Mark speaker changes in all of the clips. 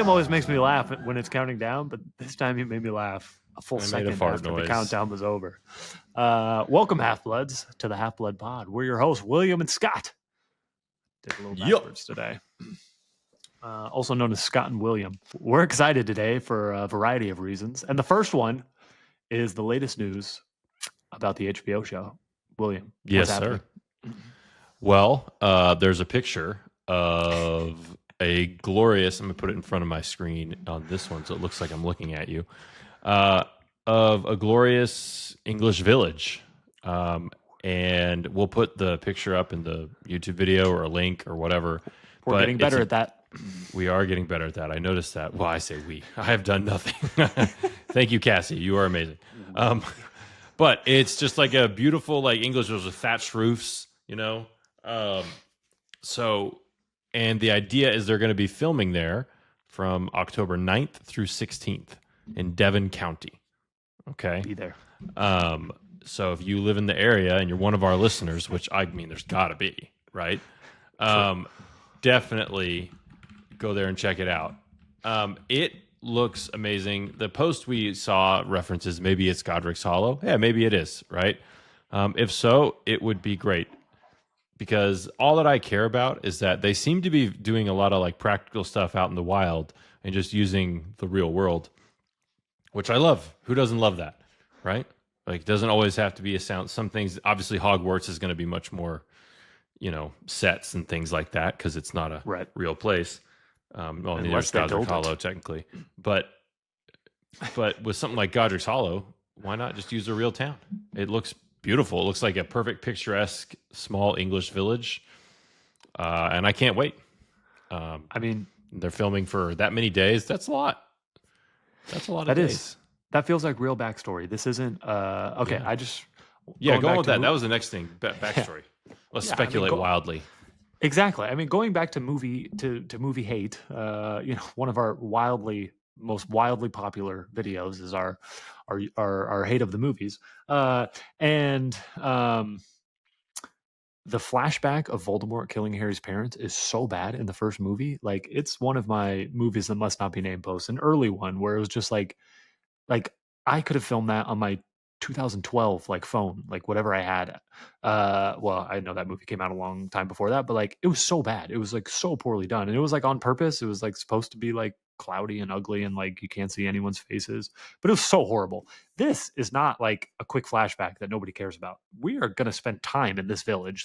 Speaker 1: game always makes me laugh when it's counting down, but this time it made me laugh a full second after the countdown was over. Welcome, Half-Bloods, to the Half-Blood Pod. We're your hosts, William and Scott. Did a little backwards today. Also known as Scott and William. We're excited today for a variety of reasons. And the first one is the latest news about the HBO show. William,
Speaker 2: yes, sir. Well, there's a picture of a glorious, I'm going to put it in front of my screen on this one so it looks like I'm looking at you, of a glorious English village. And we'll put the picture up in the YouTube video or a link or whatever.
Speaker 1: We're getting better at that.
Speaker 2: We are getting better at that. I noticed that. Well, I say we. I have done nothing. Thank you, Cassie. You are amazing. But it's just like a beautiful, like English village with thatched roofs, you know? And the idea is they're going to be filming there from October 9th through 16th in Devon County. Okay.
Speaker 1: Be there.
Speaker 2: So if you live in the area and you're one of our listeners, which I mean, there's got to be, right? Definitely go there and check it out. It looks amazing. The post we saw references maybe it's Godric's Hollow. Yeah, maybe it is, right? If so, it would be great. Because all that I care about is that they seem to be doing a lot of like practical stuff out in the wild and just using the real world, which I love. Who doesn't love that, right? Like, it doesn't always have to be a sound. Some things, obviously, Hogwarts is going to be much more, you know, sets and things like that because it's not a real place. Well, there's Godric's Hollow, technically. But with something like Godric's Hollow, why not just use a real town? It looks beautiful. It looks like a perfect picturesque small English village. And I can't wait.
Speaker 1: I mean,
Speaker 2: they're filming for that many days. That's a lot. That's a lot of days.
Speaker 1: That feels like real backstory. This isn't okay.
Speaker 2: Yeah.
Speaker 1: I just
Speaker 2: go on with that. That was the next thing. Backstory. Let's speculate wildly.
Speaker 1: Exactly. I mean, going back to movie hate. One of our most wildly popular videos is our hate of the movies. And the flashback of Voldemort killing Harry's parents is so bad in the first movie. Like, it's one of my movies that must not be named post, an early one where it was just like I could have filmed that on my 2012 phone, whatever I had. Well, I know that movie came out a long time before that, but it was so bad. It was so poorly done, and it was on purpose. It was supposed to be cloudy and ugly and you can't see anyone's faces, but it was so horrible. This is not a quick flashback that nobody cares about. We are going to spend time in this village.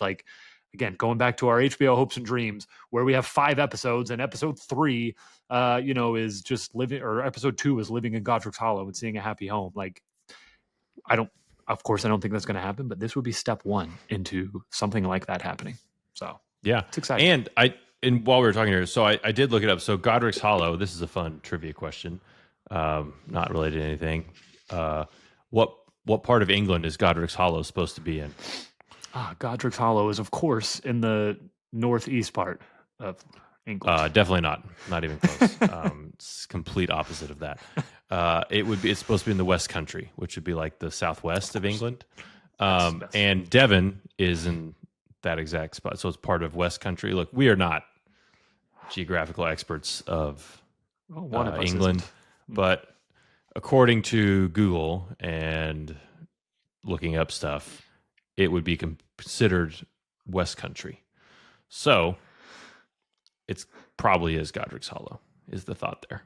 Speaker 1: Again, going back to our HBO hopes and dreams, where we have 5 episodes, and episode 3, is just living, or episode 2 is living in Godric's Hollow and seeing a happy home. Of course, I don't think that's going to happen, but this would be step 1 into something like that happening. So
Speaker 2: yeah,
Speaker 1: it's exciting.
Speaker 2: And while we were talking here, so I did look it up. So Godric's Hollow, this is a fun trivia question, not related to anything. What part of England is Godric's Hollow supposed to be in?
Speaker 1: Godric's Hollow is, of course, in the northeast part of England.
Speaker 2: Definitely not. Not even close. It's complete opposite of that. It's supposed to be in the West Country, which would be the southwest of England. And Devon is in that exact spot. So it's part of West Country. Look, we are not geographical experts of England, but according to Google and looking up stuff, it would be considered West Country. So it's probably is Godric's Hollow, is the thought there.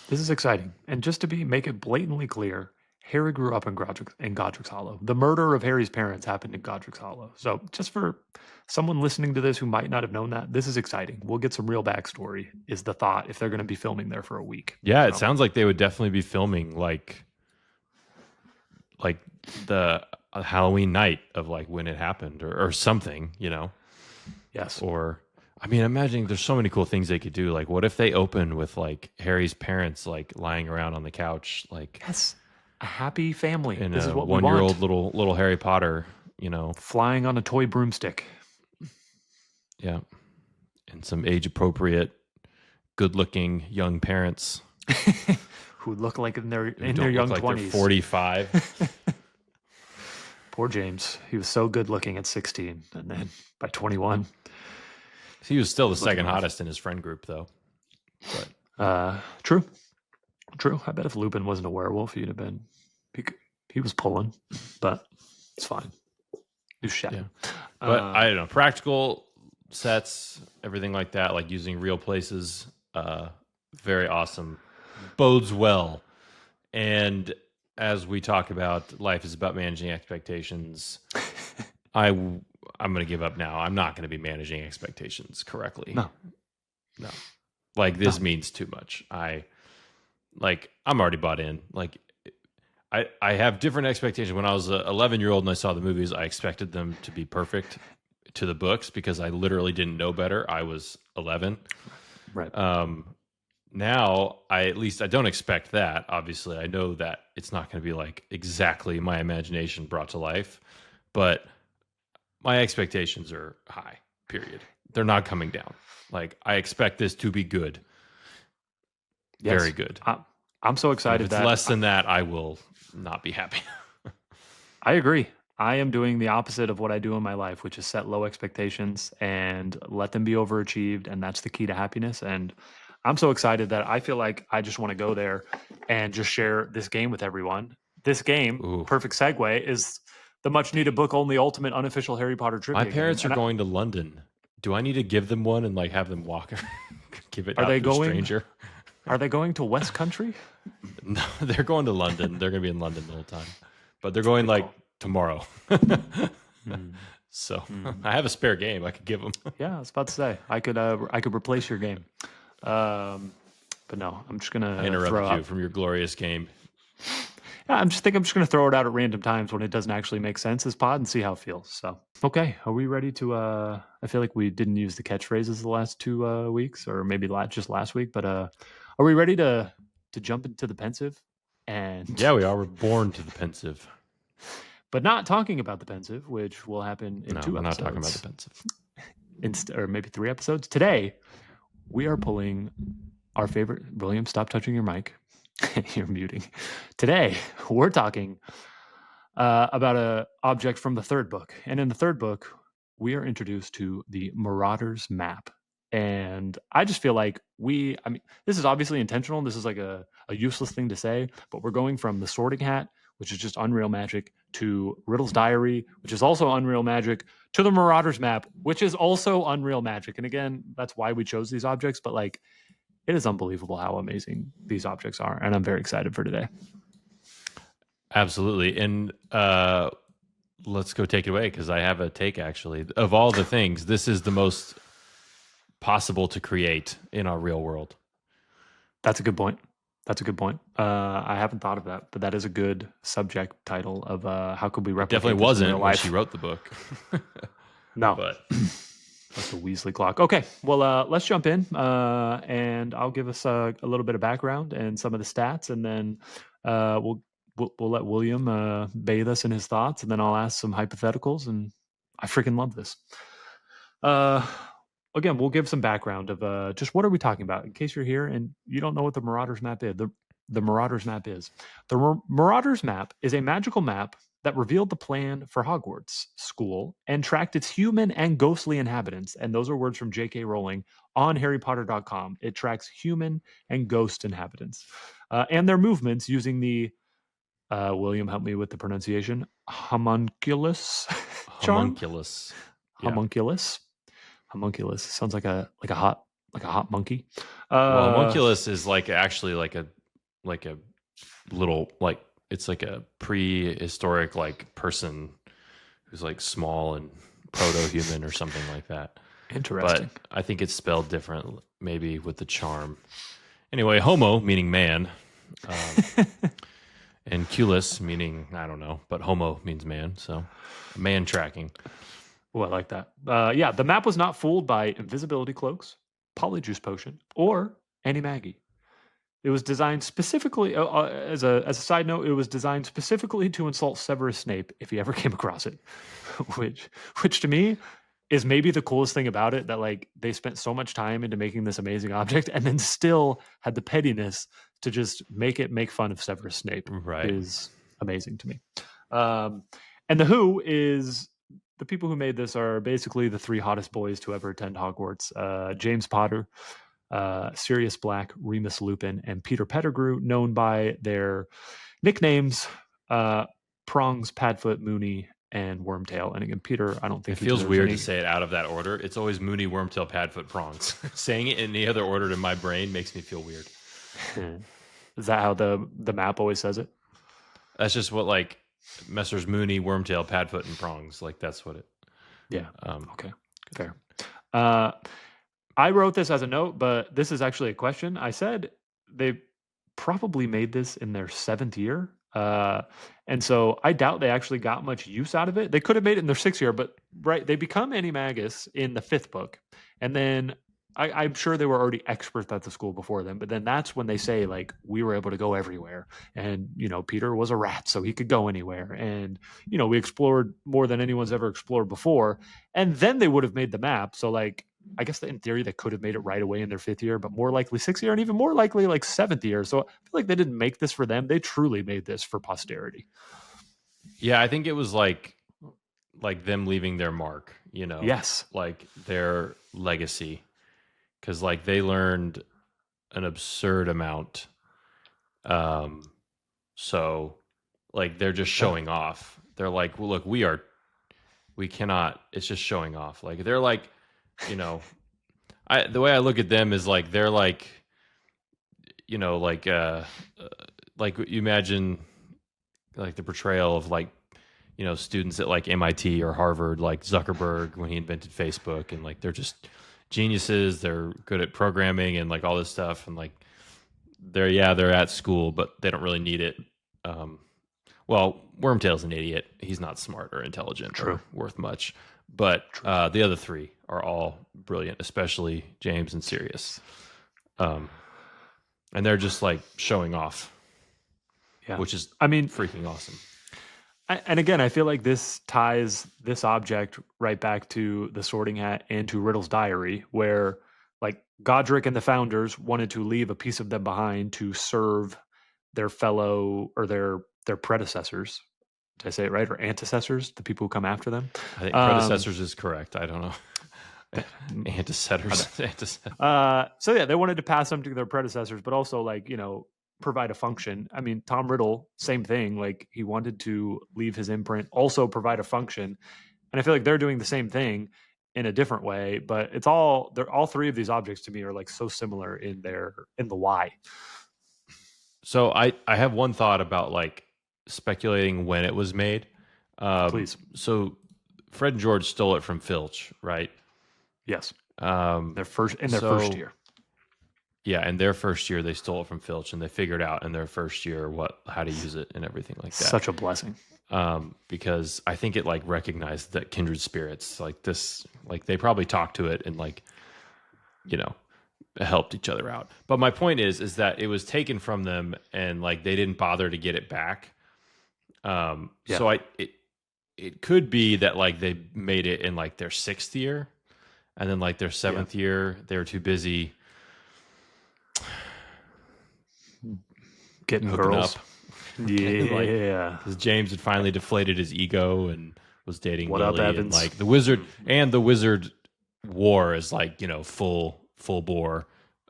Speaker 1: This is exciting. And just to make it blatantly clear, Harry grew up in Godric's Hollow. The murder of Harry's parents happened in Godric's Hollow. So just for someone listening to this who might not have known that, this is exciting. We'll get some real backstory, is the thought, if they're going to be filming there for a week.
Speaker 2: Yeah, it sounds like they would definitely be filming the Halloween night of when it happened or something,
Speaker 1: Yes.
Speaker 2: Or I mean, imagine there's so many cool things they could do. What if they open with Harry's parents lying around on the couch,
Speaker 1: yes, a happy family.
Speaker 2: And
Speaker 1: this is what
Speaker 2: 1-year-old little Harry Potter,
Speaker 1: flying on a toy broomstick.
Speaker 2: Yeah, and some age appropriate, good looking young parents
Speaker 1: who look like in their young 20s,
Speaker 2: 45.
Speaker 1: Poor James. He was so good looking at 16, and then by 21,
Speaker 2: he was still the second hottest in his friend group, though.
Speaker 1: True. True. I bet if Lupin wasn't a werewolf, he'd have been. He, he was pulling, but it's fine. He was
Speaker 2: Yeah.
Speaker 1: shedding.
Speaker 2: But I don't know, practical sets, everything like that, like using real places, very awesome. Bodes well. And as we talk about, life is about managing expectations. I'm going to give up now. I'm not going to be managing expectations correctly.
Speaker 1: No.
Speaker 2: Like this
Speaker 1: No.
Speaker 2: means too much. I'm already bought in. Like I have different expectations. When I was an 11-year-old and I saw the movies, I expected them to be perfect to the books because I literally didn't know better. I was 11.
Speaker 1: Right.
Speaker 2: Now I don't expect that. Obviously, I know that it's not going to be like exactly my imagination brought to life, but my expectations are high. Period. They're not coming down. Like I expect this to be good.
Speaker 1: Yes.
Speaker 2: Very good.
Speaker 1: I'm so
Speaker 2: And
Speaker 1: excited
Speaker 2: if it's
Speaker 1: that
Speaker 2: less than that, I will not be happy.
Speaker 1: I agree. I am doing the opposite of what I do in my life, which is set low expectations and let them be overachieved. And that's the key to happiness. And I'm so excited that I feel like I just want to go there and just share this game with everyone. This game,
Speaker 2: Ooh.
Speaker 1: perfect segue, is the much needed book only ultimate unofficial Harry Potter
Speaker 2: My
Speaker 1: trivia game.
Speaker 2: parents are going to London. Do I need to give them one and like have them walk, give it
Speaker 1: Are
Speaker 2: out
Speaker 1: they
Speaker 2: to a
Speaker 1: going?
Speaker 2: stranger?
Speaker 1: Are they going to West Country?
Speaker 2: No, they're going to London. They're going to be in London the whole time, but they're going like tomorrow. So I have a spare game I could give them.
Speaker 1: Yeah, I was about to say I could replace your game, but no, I'm just gonna
Speaker 2: Interrupt
Speaker 1: throw
Speaker 2: you
Speaker 1: out.
Speaker 2: from your glorious game.
Speaker 1: Yeah, I'm just gonna throw it out at random times when it doesn't actually make sense as pod and see how it feels. So okay, are we ready to? I feel like we didn't use the catchphrases the last 2 weeks, or maybe just last week. But are we ready to jump into the pensive? And
Speaker 2: Yeah, we are. We're born to the pensive.
Speaker 1: but not talking about the pensive, which will happen in
Speaker 2: No,
Speaker 1: two
Speaker 2: we're not talking about
Speaker 1: episodes,
Speaker 2: the pensive.
Speaker 1: or maybe 3 episodes. Today, we are pulling our favorite. William, stop touching your mic. You're muting. Today, we're talking about a object from the third book. And in the third book, we are introduced to the Marauders map. And I just feel like I mean, this is obviously intentional. This is like a useless thing to say, but we're going from the Sorting Hat, which is just Unreal Magic, to Riddle's Diary, which is also Unreal Magic, to the Marauders map, which is also Unreal Magic. And again, that's why we chose these objects. But like, it is unbelievable how amazing these objects are. And I'm very excited for today.
Speaker 2: Absolutely. And let's go take it away because I have a take actually. Of all the things, this is the most possible to create in our real world.
Speaker 1: That's a good point. That's a good point. I haven't thought of that, but that is a good subject title of how could we
Speaker 2: It
Speaker 1: replicate
Speaker 2: definitely
Speaker 1: this in
Speaker 2: wasn't
Speaker 1: real
Speaker 2: when
Speaker 1: life?
Speaker 2: she wrote the book.
Speaker 1: No,
Speaker 2: But
Speaker 1: that's the Weasley clock. Okay, well, let's jump in, and I'll give us a little bit of background and some of the stats, and then we'll let William bathe us in his thoughts, and then I'll ask some hypotheticals, and I freaking love this. Again, we'll give some background of just what are we talking about in case you're here and you don't know what the Marauders map is. The Marauders map is. The Marauders map is a magical map that revealed the plan for Hogwarts School and tracked its human and ghostly inhabitants. And those are words from J.K. Rowling on HarryPotter.com. It tracks human and ghost inhabitants and their movements using the William, help me with the pronunciation. Homunculus charm.
Speaker 2: homunculus. Yeah.
Speaker 1: Homunculus. Homunculus sounds like a hot monkey.
Speaker 2: Well, homunculus is like actually like a little like it's like a prehistoric like person who's like small and proto-human or something like that.
Speaker 1: Interesting.
Speaker 2: But I think it's spelled different, maybe with the charm. Anyway, homo meaning man, and culus meaning I don't know, but homo means man, so man tracking.
Speaker 1: Oh, I like that. Yeah, the map was not fooled by invisibility cloaks, polyjuice potion, or Annie-Maggie. It was designed specifically, as a side note, it was designed specifically to insult Severus Snape if he ever came across it, which to me is maybe the coolest thing about it. That like they spent so much time into making this amazing object, and then still had the pettiness to just make fun of Severus Snape.
Speaker 2: Right.
Speaker 1: Is amazing to me. And the Who is. The people who made this are basically the three hottest boys to ever attend Hogwarts. James Potter, Sirius Black, Remus Lupin, and Peter Pettigrew, known by their nicknames Prongs, Padfoot, Mooney, and Wormtail. And again, Peter, I don't
Speaker 2: It
Speaker 1: think he
Speaker 2: feels
Speaker 1: deserves
Speaker 2: weird
Speaker 1: any.
Speaker 2: to say it out of that order. It's always Mooney, Wormtail, Padfoot, Prongs. Saying it in any other order in my brain makes me feel weird.
Speaker 1: Is that how the map always says it?
Speaker 2: That's just what like Messrs. Mooney, Wormtail, Padfoot, and Prongs. Like that's what it.
Speaker 1: Yeah. Okay. Fair. I wrote this as a note, but this is actually a question. I said they probably made this in their 7th year. And so I doubt they actually got much use out of it. They could have made it in their 6th year, but right, they become Animagus in the 5th book. And then I'm sure they were already experts at the school before then, but then that's when they say, like, we were able to go everywhere. And, Peter was a rat, so he could go anywhere. And, we explored more than anyone's ever explored before. And then they would have made the map. So, like, I guess that in theory they could have made it right away in their 5th year, but more likely 6th year and even more likely like 7th year. So I feel like they didn't make this for them. They truly made this for posterity.
Speaker 2: Yeah, I think it was like them leaving their mark,
Speaker 1: Yes.
Speaker 2: like their legacy. Because like they learned an absurd amount. So like they're just showing off. They're like, well, look, we cannot, it's just showing off. Like they're like, the way I look at them is like they're like, like you imagine like the portrayal of like students at like MIT or Harvard, like Zuckerberg when he invented Facebook, and like they're just geniuses. They're good at programming and like all this stuff, and like they're at school, but they don't really need it. Well, Wormtail's an idiot. He's not smart or intelligent or worth much. But the other three are all brilliant, especially James and Sirius. And they're just like showing off, which is, freaking awesome.
Speaker 1: And again, I feel like this ties this object right back to the Sorting Hat and to Riddle's diary, where like Godric and the founders wanted to leave a piece of them behind to serve their fellow or their predecessors. Did I say it right? Or antecessors, the people who come after them?
Speaker 2: I think predecessors is correct. I don't know. Antecessors.
Speaker 1: So yeah, they wanted to pass them to their predecessors, but also like, provide a function. I mean, Tom Riddle, same thing. Like he wanted to leave his imprint, also provide a function. And I feel like they're doing the same thing in a different way, but they're all three of these objects to me are like so similar in the why.
Speaker 2: So I have one thought about like speculating when it was made.
Speaker 1: Please.
Speaker 2: So Fred and George stole it from Filch, right?
Speaker 1: Yes. Their first year.
Speaker 2: Yeah, in their first year they stole it from Filch, and they figured out in their first year how to use it and everything like that.
Speaker 1: Such a blessing.
Speaker 2: Because I think it like recognized that kindred spirits like this, like they probably talked to it and like, helped each other out. But my point is that it was taken from them and like they didn't bother to get it back. So it could be that like they made it in like their 6th year, and then like their 7th year they were too busy
Speaker 1: getting
Speaker 2: hooking
Speaker 1: girls
Speaker 2: up.
Speaker 1: Yeah,
Speaker 2: because James had finally deflated his ego and was dating
Speaker 1: What
Speaker 2: Lily,
Speaker 1: up,
Speaker 2: and
Speaker 1: Evans?
Speaker 2: like the wizard war is like full bore,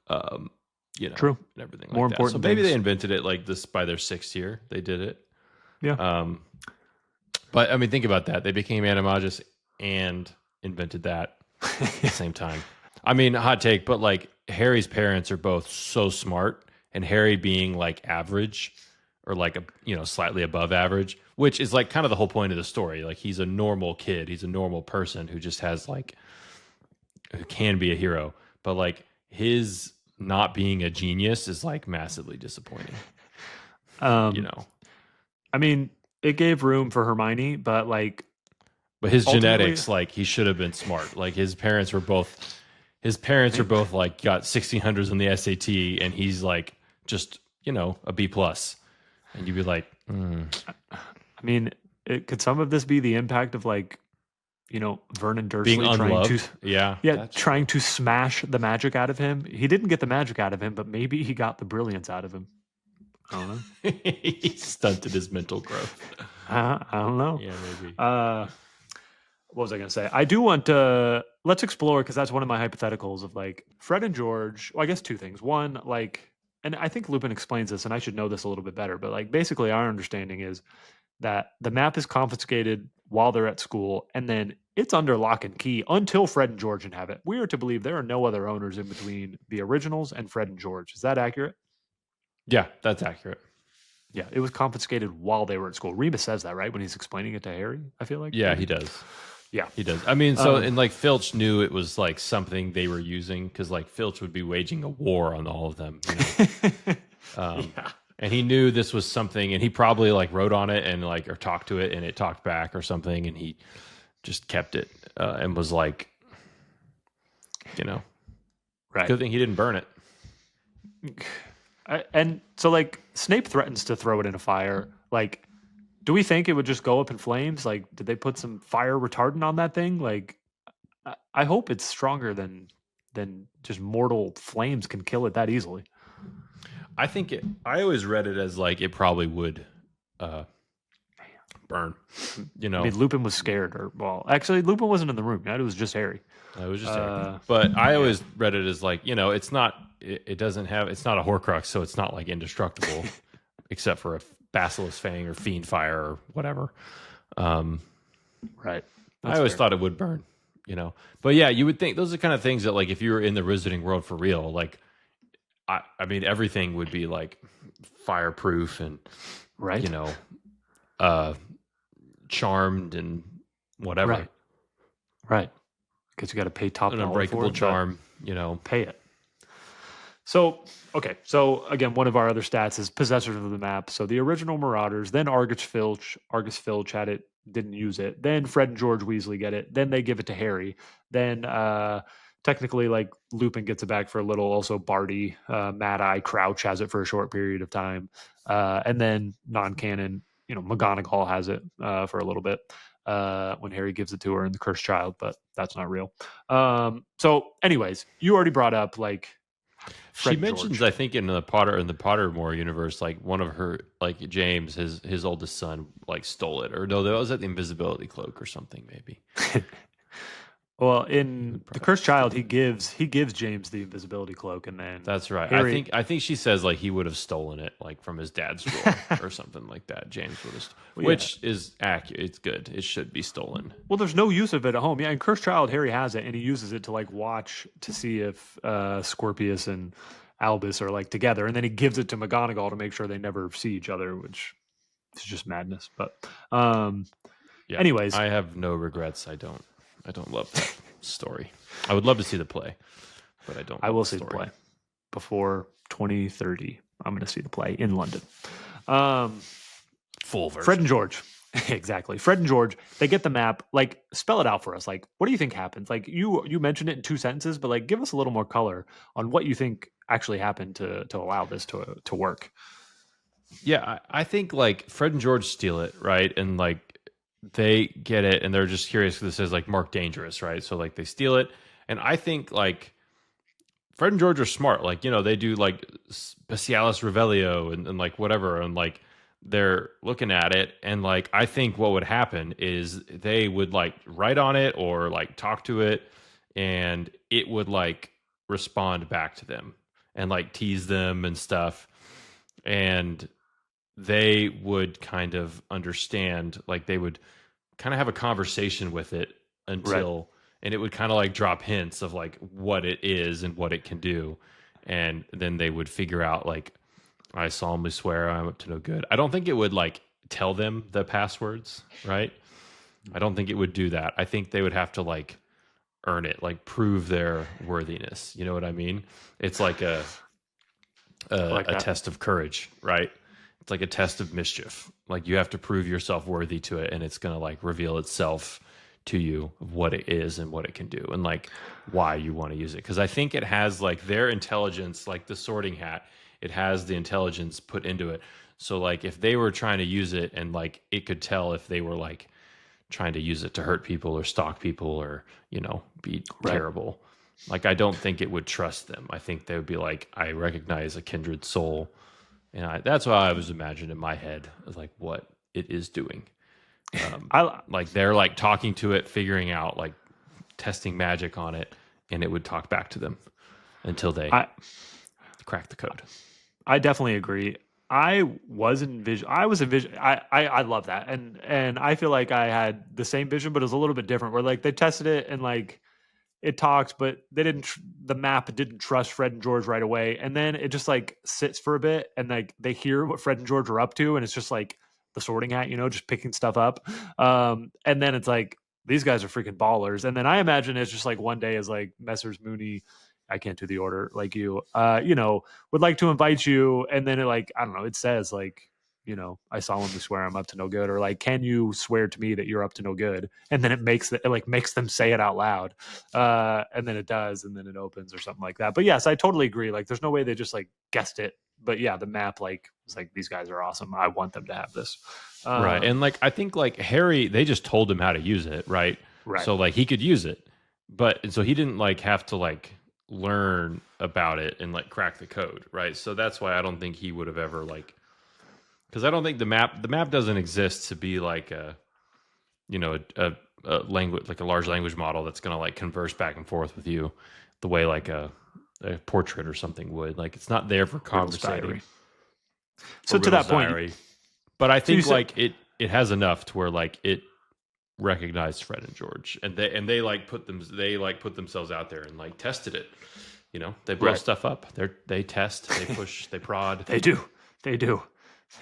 Speaker 1: True,
Speaker 2: and everything
Speaker 1: More
Speaker 2: like that. So
Speaker 1: important
Speaker 2: maybe
Speaker 1: things.
Speaker 2: they invented it like this by their 6th year. They did it.
Speaker 1: Yeah.
Speaker 2: But I mean, think about that. They became Animagus and invented that at the same time. I mean, hot take, but like Harry's parents are both so smart, and Harry being like average or like slightly above average, which is like kind of the whole point of the story. Like he's a normal kid, he's a normal person who just has like who can be a hero, but like his not being a genius is like massively disappointing.
Speaker 1: I mean, it gave room for Hermione, but like,
Speaker 2: but his genetics, like he should have been smart. Like his parents are both like got 1600s on the SAT, and he's like just a B plus, and you'd be like,
Speaker 1: I mean, could some of this be the impact of like, Vernon Dursley
Speaker 2: being unloved?
Speaker 1: trying to smash the magic out of him? He didn't get the magic out of him, but maybe he got the brilliance out of him. I don't know.
Speaker 2: He stunted his mental growth.
Speaker 1: I don't know.
Speaker 2: Yeah, maybe.
Speaker 1: what was I going to say? I do want to let's explore because that's one of my hypotheticals of like Fred and George. Well, I guess two things. One, like, and I think Lupin explains this, and I should know this a little bit better. But like, basically, our understanding is that the map is confiscated while they're at school, and then it's under lock and key until Fred and George inhabit. We are to believe there are no other owners in between the originals and Fred and George. Is that accurate?
Speaker 2: Yeah, that's accurate.
Speaker 1: Yeah, it was confiscated while they were at school. Remus says that, right? When he's explaining it to Harry, I feel like.
Speaker 2: Yeah,
Speaker 1: Maybe.
Speaker 2: he does.
Speaker 1: Yeah.
Speaker 2: He does. I mean, so
Speaker 1: Um,
Speaker 2: and like Filch knew it was like something they were using because like Filch would be waging a war on all of them, you know.
Speaker 1: yeah.
Speaker 2: And he knew this was something, and he probably like wrote on it and like or talked to it, and it talked back or something, and he just kept it and was like, you know,
Speaker 1: Right.
Speaker 2: good thing he didn't burn it.
Speaker 1: And so, like, Snape threatens to throw it in a fire. Like, do we think it would just go up in flames? Like, did they put some fire retardant on that thing? Like, I hope it's stronger than just mortal flames can kill it that easily.
Speaker 2: I think it. I always read it as like it probably would burn. You
Speaker 1: I
Speaker 2: know,
Speaker 1: mean, Lupin was scared, or well, actually, Lupin wasn't in the room. Yet. It was just Harry.
Speaker 2: it was just, but I always read it as like it's not. It doesn't have. It's not a Horcrux, so it's not like indestructible, except for a Basilisk Fang or Fiend Fire or whatever.
Speaker 1: Right.
Speaker 2: I always thought it would burn. But yeah, you would think those are the kind of things that like if you were in the Wizarding World for real, like I mean everything would be like fireproof and
Speaker 1: right.
Speaker 2: Charmed and whatever.
Speaker 1: Right. Because you got to pay top
Speaker 2: An
Speaker 1: dollar
Speaker 2: unbreakable
Speaker 1: for it,
Speaker 2: charm.
Speaker 1: pay it. So, okay. So, again, one of our other stats is possessors of the map. So, the original Marauders, then Argus Filch had it, didn't use it. Then Fred and George Weasley get it. Then they give it to Harry. Then, technically, like, Lupin gets it back for a little. Also, Barty, Mad Eye, Crouch has it for a short period of time. And then, non canon, McGonagall has it for a little bit when Harry gives it to her in the Cursed Child, but that's not real. So, anyways, you already brought up, like,
Speaker 2: She mentions, I think, in the Pottermore universe, like one of her, like James, his oldest son, like stole it, or no, that was at the Invisibility Cloak or something, maybe.
Speaker 1: Well, in the Cursed Child, he gives James the Invisibility Cloak, and then
Speaker 2: that's right.
Speaker 1: Harry,
Speaker 2: I think she says like he would have stolen it, like from his dad's drawer or something like that. James would have, which is accurate. It's good. It should be stolen.
Speaker 1: Well, there's no use of it at home. Yeah, in Cursed Child, Harry has it, and he uses it to like watch to see if Scorpius and Albus are like together, and then he gives it to McGonagall to make sure they never see each other, which is just madness. But anyways,
Speaker 2: I have no regrets. I don't love that story. I would love to see the play, but I don't.
Speaker 1: I will see the play before 2030. I'm going to see the play in London.
Speaker 2: Full version.
Speaker 1: Fred and George. Exactly. Fred and George, they get the map. Like, spell it out for us. Like, what do you think happens? Like, you mentioned it in 2 sentences, but like, give us a little more color on what you think actually happened to allow this to work.
Speaker 2: Yeah, I think like Fred and George steal it, right? And like they get it, and they're just curious because it says like Mark Dangerous, right? So like they steal it, and I think like Fred and George are smart. Like they do like Specialis Revelio and like whatever, and like they're looking at it, and like I think what would happen is they would like write on it or like talk to it, and it would like respond back to them and like tease them and stuff, and they would kind of understand, like they would kind of have a conversation with it until and it would kind of like drop hints of like what it is and what it can do, and then they would figure out like, I solemnly swear I'm up to no good. I don't think it would like tell them the passwords, right? I don't think it would do that. I think they would have to like earn it, like prove their worthiness. You know what I mean? It's like a test of courage, right? It's like a test of mischief. Like you have to prove yourself worthy to it, and it's going to like reveal itself to you of what it is and what it can do and like why you want to use it. Because I think it has like their intelligence, like the Sorting Hat, it has the intelligence put into it. So like if they were trying to use it, and like it could tell if they were like trying to use it to hurt people or stalk people or be terrible. Like I don't think it would trust them. I think they would be like, I recognize a kindred soul. And that's what I was imagining in my head, of like what it is doing.
Speaker 1: I
Speaker 2: Like they're like talking to it, figuring out like testing magic on it, and it would talk back to them until they
Speaker 1: I
Speaker 2: crack the code.
Speaker 1: I definitely agree. I was envision. I love that, and I feel like I had the same vision, but it was a little bit different. Where like they tested it and like it talks, but they didn't. The map didn't trust Fred and George right away, and then it just like sits for a bit, and like they hear what Fred and George are up to, and it's just like the Sorting Hat, just picking stuff up. And then it's like these guys are freaking ballers, and then I imagine it's just like one day is like Messrs. Mooney. I can't do the order like you. Would like to invite you, and then it like I don't know. It says like I solemnly swear I'm up to no good, or like, can you swear to me that you're up to no good? And then it makes them say it out loud, and then it does, and then it opens or something like that. But yes, I totally agree. Like, there's no way they just like guessed it. But yeah, the map like was like these guys are awesome. I want them to have this.
Speaker 2: Right. And like I think like Harry, they just told him how to use it, right?
Speaker 1: Right.
Speaker 2: So like he could use it. But so he didn't like have to like learn about it and like crack the code, right? So that's why I don't think he would have ever like because I don't think the map doesn't exist to be like a language like a large language model that's going to like converse back and forth with you the way like a portrait or something would. Like it's not there for
Speaker 1: Riddle's
Speaker 2: conversating.
Speaker 1: Diary.
Speaker 2: Or
Speaker 1: So to
Speaker 2: Riddle's
Speaker 1: that point,
Speaker 2: Diary. But I
Speaker 1: so you
Speaker 2: think
Speaker 1: said
Speaker 2: like it has enough to where like it recognized Fred and George, and they like put themselves out there and like tested it. They blow
Speaker 1: right.
Speaker 2: stuff up. They test, they push, they prod.
Speaker 1: They do. They do.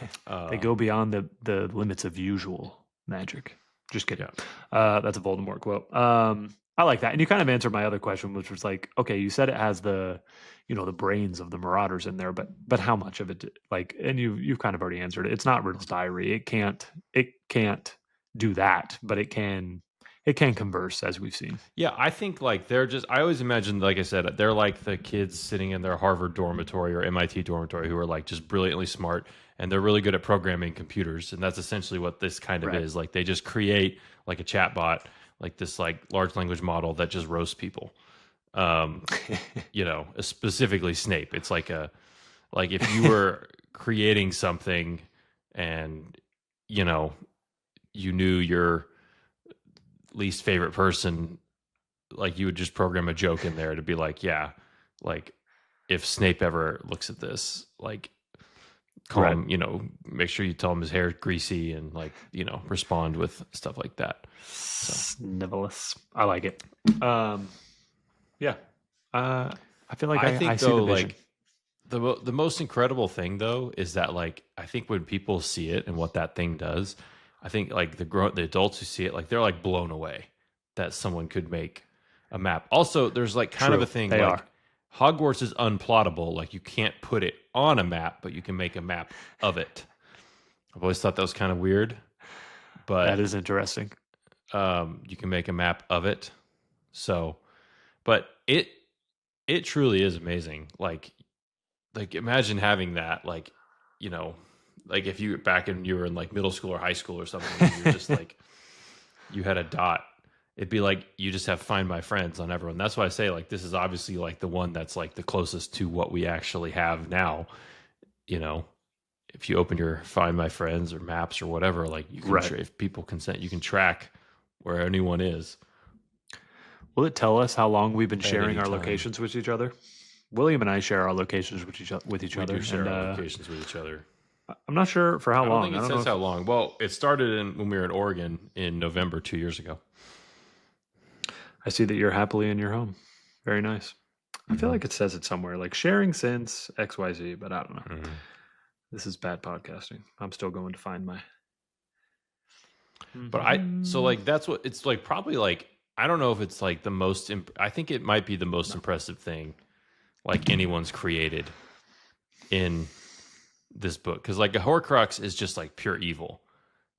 Speaker 1: They
Speaker 2: Uh,
Speaker 1: go beyond the limits of usual magic. Just kidding.
Speaker 2: yeah,
Speaker 1: That's a Voldemort quote. I like that, and you kind of answered my other question, which was like, okay, you said it has the brains of the Marauders in there, but how much of it? Like, and you've kind of already answered it. It's not Riddle's Diary. It can't do that, but it can converse as we've seen.
Speaker 2: yeah. I think like they're just. I always imagine, like I said, they're like the kids sitting in their Harvard dormitory or MIT dormitory who are like just brilliantly smart, and they're really good at programming computers, and that's essentially what this kind of
Speaker 1: Right.
Speaker 2: is. Like they just create like a chatbot, like this like large language model that just roasts people. Um, specifically Snape. It's like if you were creating something and you know you knew your least favorite person, like you would just program a joke in there to be like, yeah, like if Snape ever looks at this, like call
Speaker 1: Right.
Speaker 2: him, make sure you tell him his hair is greasy and like, respond with stuff like that.
Speaker 1: Snivellus. I like it. Yeah. I feel like
Speaker 2: I
Speaker 1: I
Speaker 2: think
Speaker 1: see the
Speaker 2: though,
Speaker 1: vision.
Speaker 2: like the most incredible thing though is that like I think when people see it and what that thing does, I think like the adults who see it, like they're like blown away that someone could make a map. Also, there's like kind of
Speaker 1: True.
Speaker 2: a thing
Speaker 1: They
Speaker 2: like
Speaker 1: are.
Speaker 2: Hogwarts is unplottable. Like you can't put it on a map, but you can make a map of it. I've always thought that was kind of weird,
Speaker 1: That
Speaker 2: but
Speaker 1: is interesting.
Speaker 2: you can make a map of it. So, but it truly is amazing. Like imagine having that, like, you know, like if you back in you were in like middle school or high school or something, and you're just like you had a dot. It'd be like you just have Find My Friends on everyone. That's why I say like this is obviously like the one that's like the closest to what we actually have now. You know, if you open your Find My Friends or maps or whatever, like you can
Speaker 1: Right.
Speaker 2: if people consent, you can track where anyone is
Speaker 1: Will it tell us how long we've been
Speaker 2: at
Speaker 1: sharing
Speaker 2: any
Speaker 1: our
Speaker 2: time.
Speaker 1: locations with each other? William and I share our locations with each
Speaker 2: We
Speaker 1: other,
Speaker 2: do share
Speaker 1: and
Speaker 2: our locations with each other.
Speaker 1: I'm not sure for how
Speaker 2: I don't
Speaker 1: long.
Speaker 2: think
Speaker 1: I
Speaker 2: it
Speaker 1: don't know
Speaker 2: says
Speaker 1: if
Speaker 2: how long. Well, it started when we were in Oregon in November 2 years ago.
Speaker 1: I see that you're happily in your home. Very nice. I feel
Speaker 2: Mhm.
Speaker 1: like it says it somewhere, like sharing since XYZ, but I don't know.
Speaker 2: Mhm.
Speaker 1: This is bad podcasting. I'm still going to find my.
Speaker 2: But so like that's what it's like. Probably like I don't know if it's like the most. I think it might be the most
Speaker 1: No.
Speaker 2: impressive thing like anyone's created in this book because like a Horcrux is just like pure evil.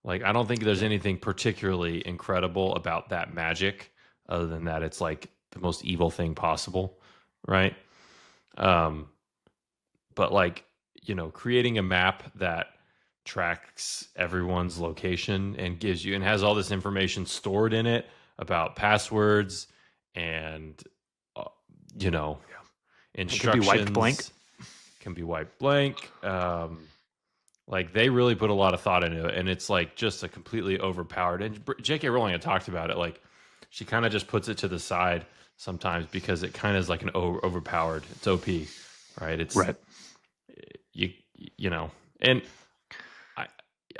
Speaker 2: Like I don't think there's anything particularly incredible about that magic other than that it's like the most evil thing possible, right? Um, but like creating a map that tracks everyone's location and gives you and has all this information stored in it about passwords and uh, you know
Speaker 1: It can be wiped blank.
Speaker 2: instructions can be wiped blank. Like they really put a lot of thought into it, and it's like just a completely overpowered. And J.K. Rowling had talked about it. Like she kind of just puts it to the side sometimes because it kind of is like an overpowered. It's OP, right? It's
Speaker 1: Right.
Speaker 2: you you know, and I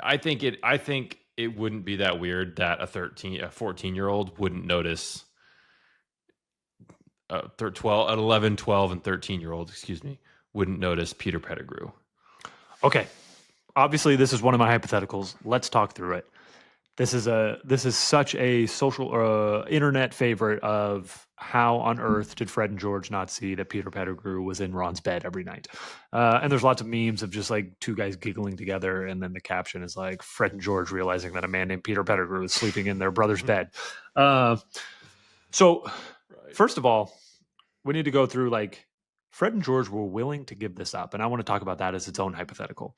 Speaker 2: I think it wouldn't be that weird that a 14-year-old wouldn't notice 12, an 11, 12, and 13-year-old, excuse me, wouldn't notice Peter Pettigrew.
Speaker 1: Okay. Obviously, this is one of my hypotheticals. Let's talk through it. This is such a social internet favorite of how on earth did Fred and George not see that Peter Pettigrew was in Ron's bed every night? And there's lots of memes of just like two guys giggling together, and then the caption is like Fred and George realizing that a man named Peter Pettigrew is sleeping in their brother's bed. So
Speaker 2: Right.
Speaker 1: first of all, we need to go through like Fred and George were willing to give this up, and I want to talk about that as its own hypothetical.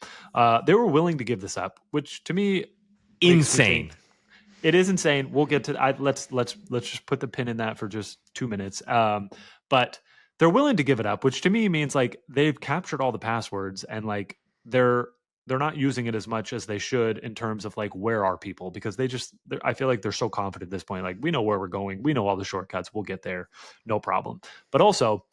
Speaker 1: They were willing to give this up, which to me makes me
Speaker 2: Insane.
Speaker 1: think it is insane. We'll get to let's just put the pin in that for just 2 minutes. But they're willing to give it up, which to me means like they've captured all the passwords and like they're not using it as much as they should in terms of like where are people because I feel like they're so confident at this point. Like we know where we're going, we know all the shortcuts, we'll get there, no problem. But also,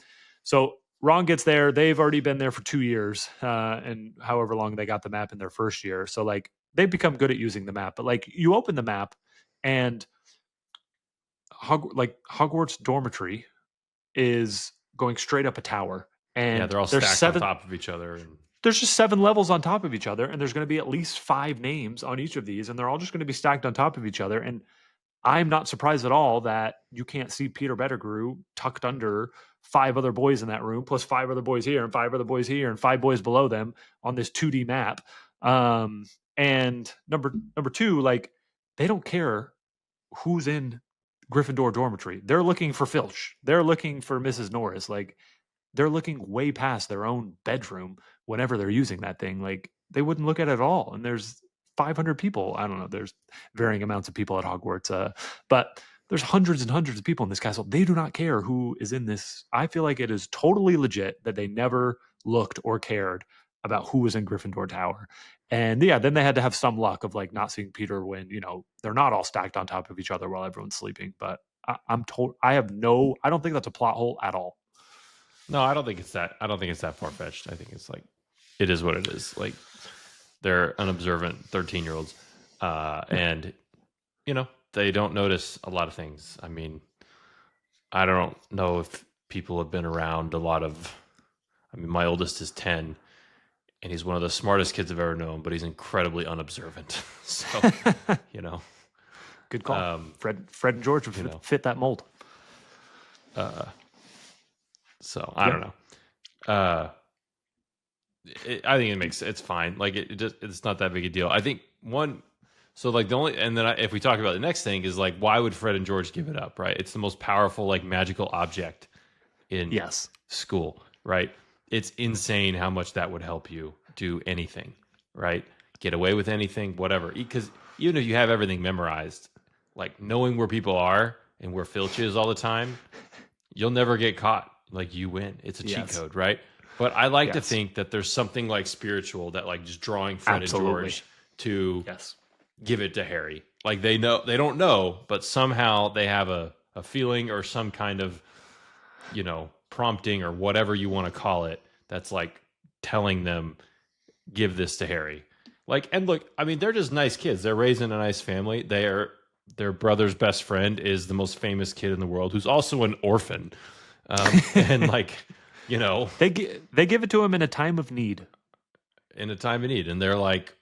Speaker 1: so Ron gets there. They've already been there for 2 years, and however long they got the map in their first year. So like they've become good at using the map. But like you open the map and Hogwarts dormitory is going straight up a tower,
Speaker 2: Yeah,
Speaker 1: and
Speaker 2: they're all stacked on top of each other. And
Speaker 1: there's just 7 levels on top of each other, and there's going to be at least 5 names on each of these, and they're all just going to be stacked on top of each other. And I'm not surprised at all that you can't see Peter Pettigrew tucked under 5 other boys in that room, plus 5 other boys here and 5 other boys here and 5 boys below them on this 2D map. And number two, like they don't care who's in Gryffindor dormitory. They're looking for Filch. They're looking for Mrs. Norris. Like they're looking way past their own bedroom whenever they're using that thing. Like they wouldn't look at it at all. And there's 500 people. I don't know. There's varying amounts of people at Hogwarts, but there's hundreds and hundreds of people in this castle. They do not care who is in this. I feel like it is totally legit that they never looked or cared about who was in Gryffindor Tower. And yeah, then they had to have some luck of like not seeing Peter when, they're not all stacked on top of each other while everyone's sleeping. But I'm told I don't think that's a plot hole at all.
Speaker 2: no, I don't think it's that. I don't think it's that far fetched. I think it's like it is what it is. Like they're unobservant 13-year-olds, and they don't notice a lot of things. I mean, I don't know if people have been around a lot of. I mean, my oldest is 10, and he's one of the smartest kids I've ever known, but he's incredibly unobservant. So,
Speaker 1: Good call. Fred and George would fit that mold.
Speaker 2: So I don't know. I think it's fine. Like it's not that big a deal. I think one. So like if we talk about the next thing is like, why would Fred and George give it up? Right. It's the most powerful, like magical object in school. Right. It's insane how much that would help you do anything. Right. Get away with anything, whatever. Because even if you have everything memorized, like knowing where people are and where Filch is all the time, you'll never get caught. Like you win. It's a cheat code, right? But I like to think that there's something like spiritual that like just drawing Fred and George to give it to Harry. Like they don't know, but somehow they have a feeling or some kind of, prompting or whatever you want to call it. That's like telling them, give this to Harry. Like, and look, I mean, they're just nice kids. They're raised in a nice family. Their brother's best friend is the most famous kid in the world, who's also an orphan. And like,
Speaker 1: they give it to him in a time of need.
Speaker 2: In a time of need, and they're like,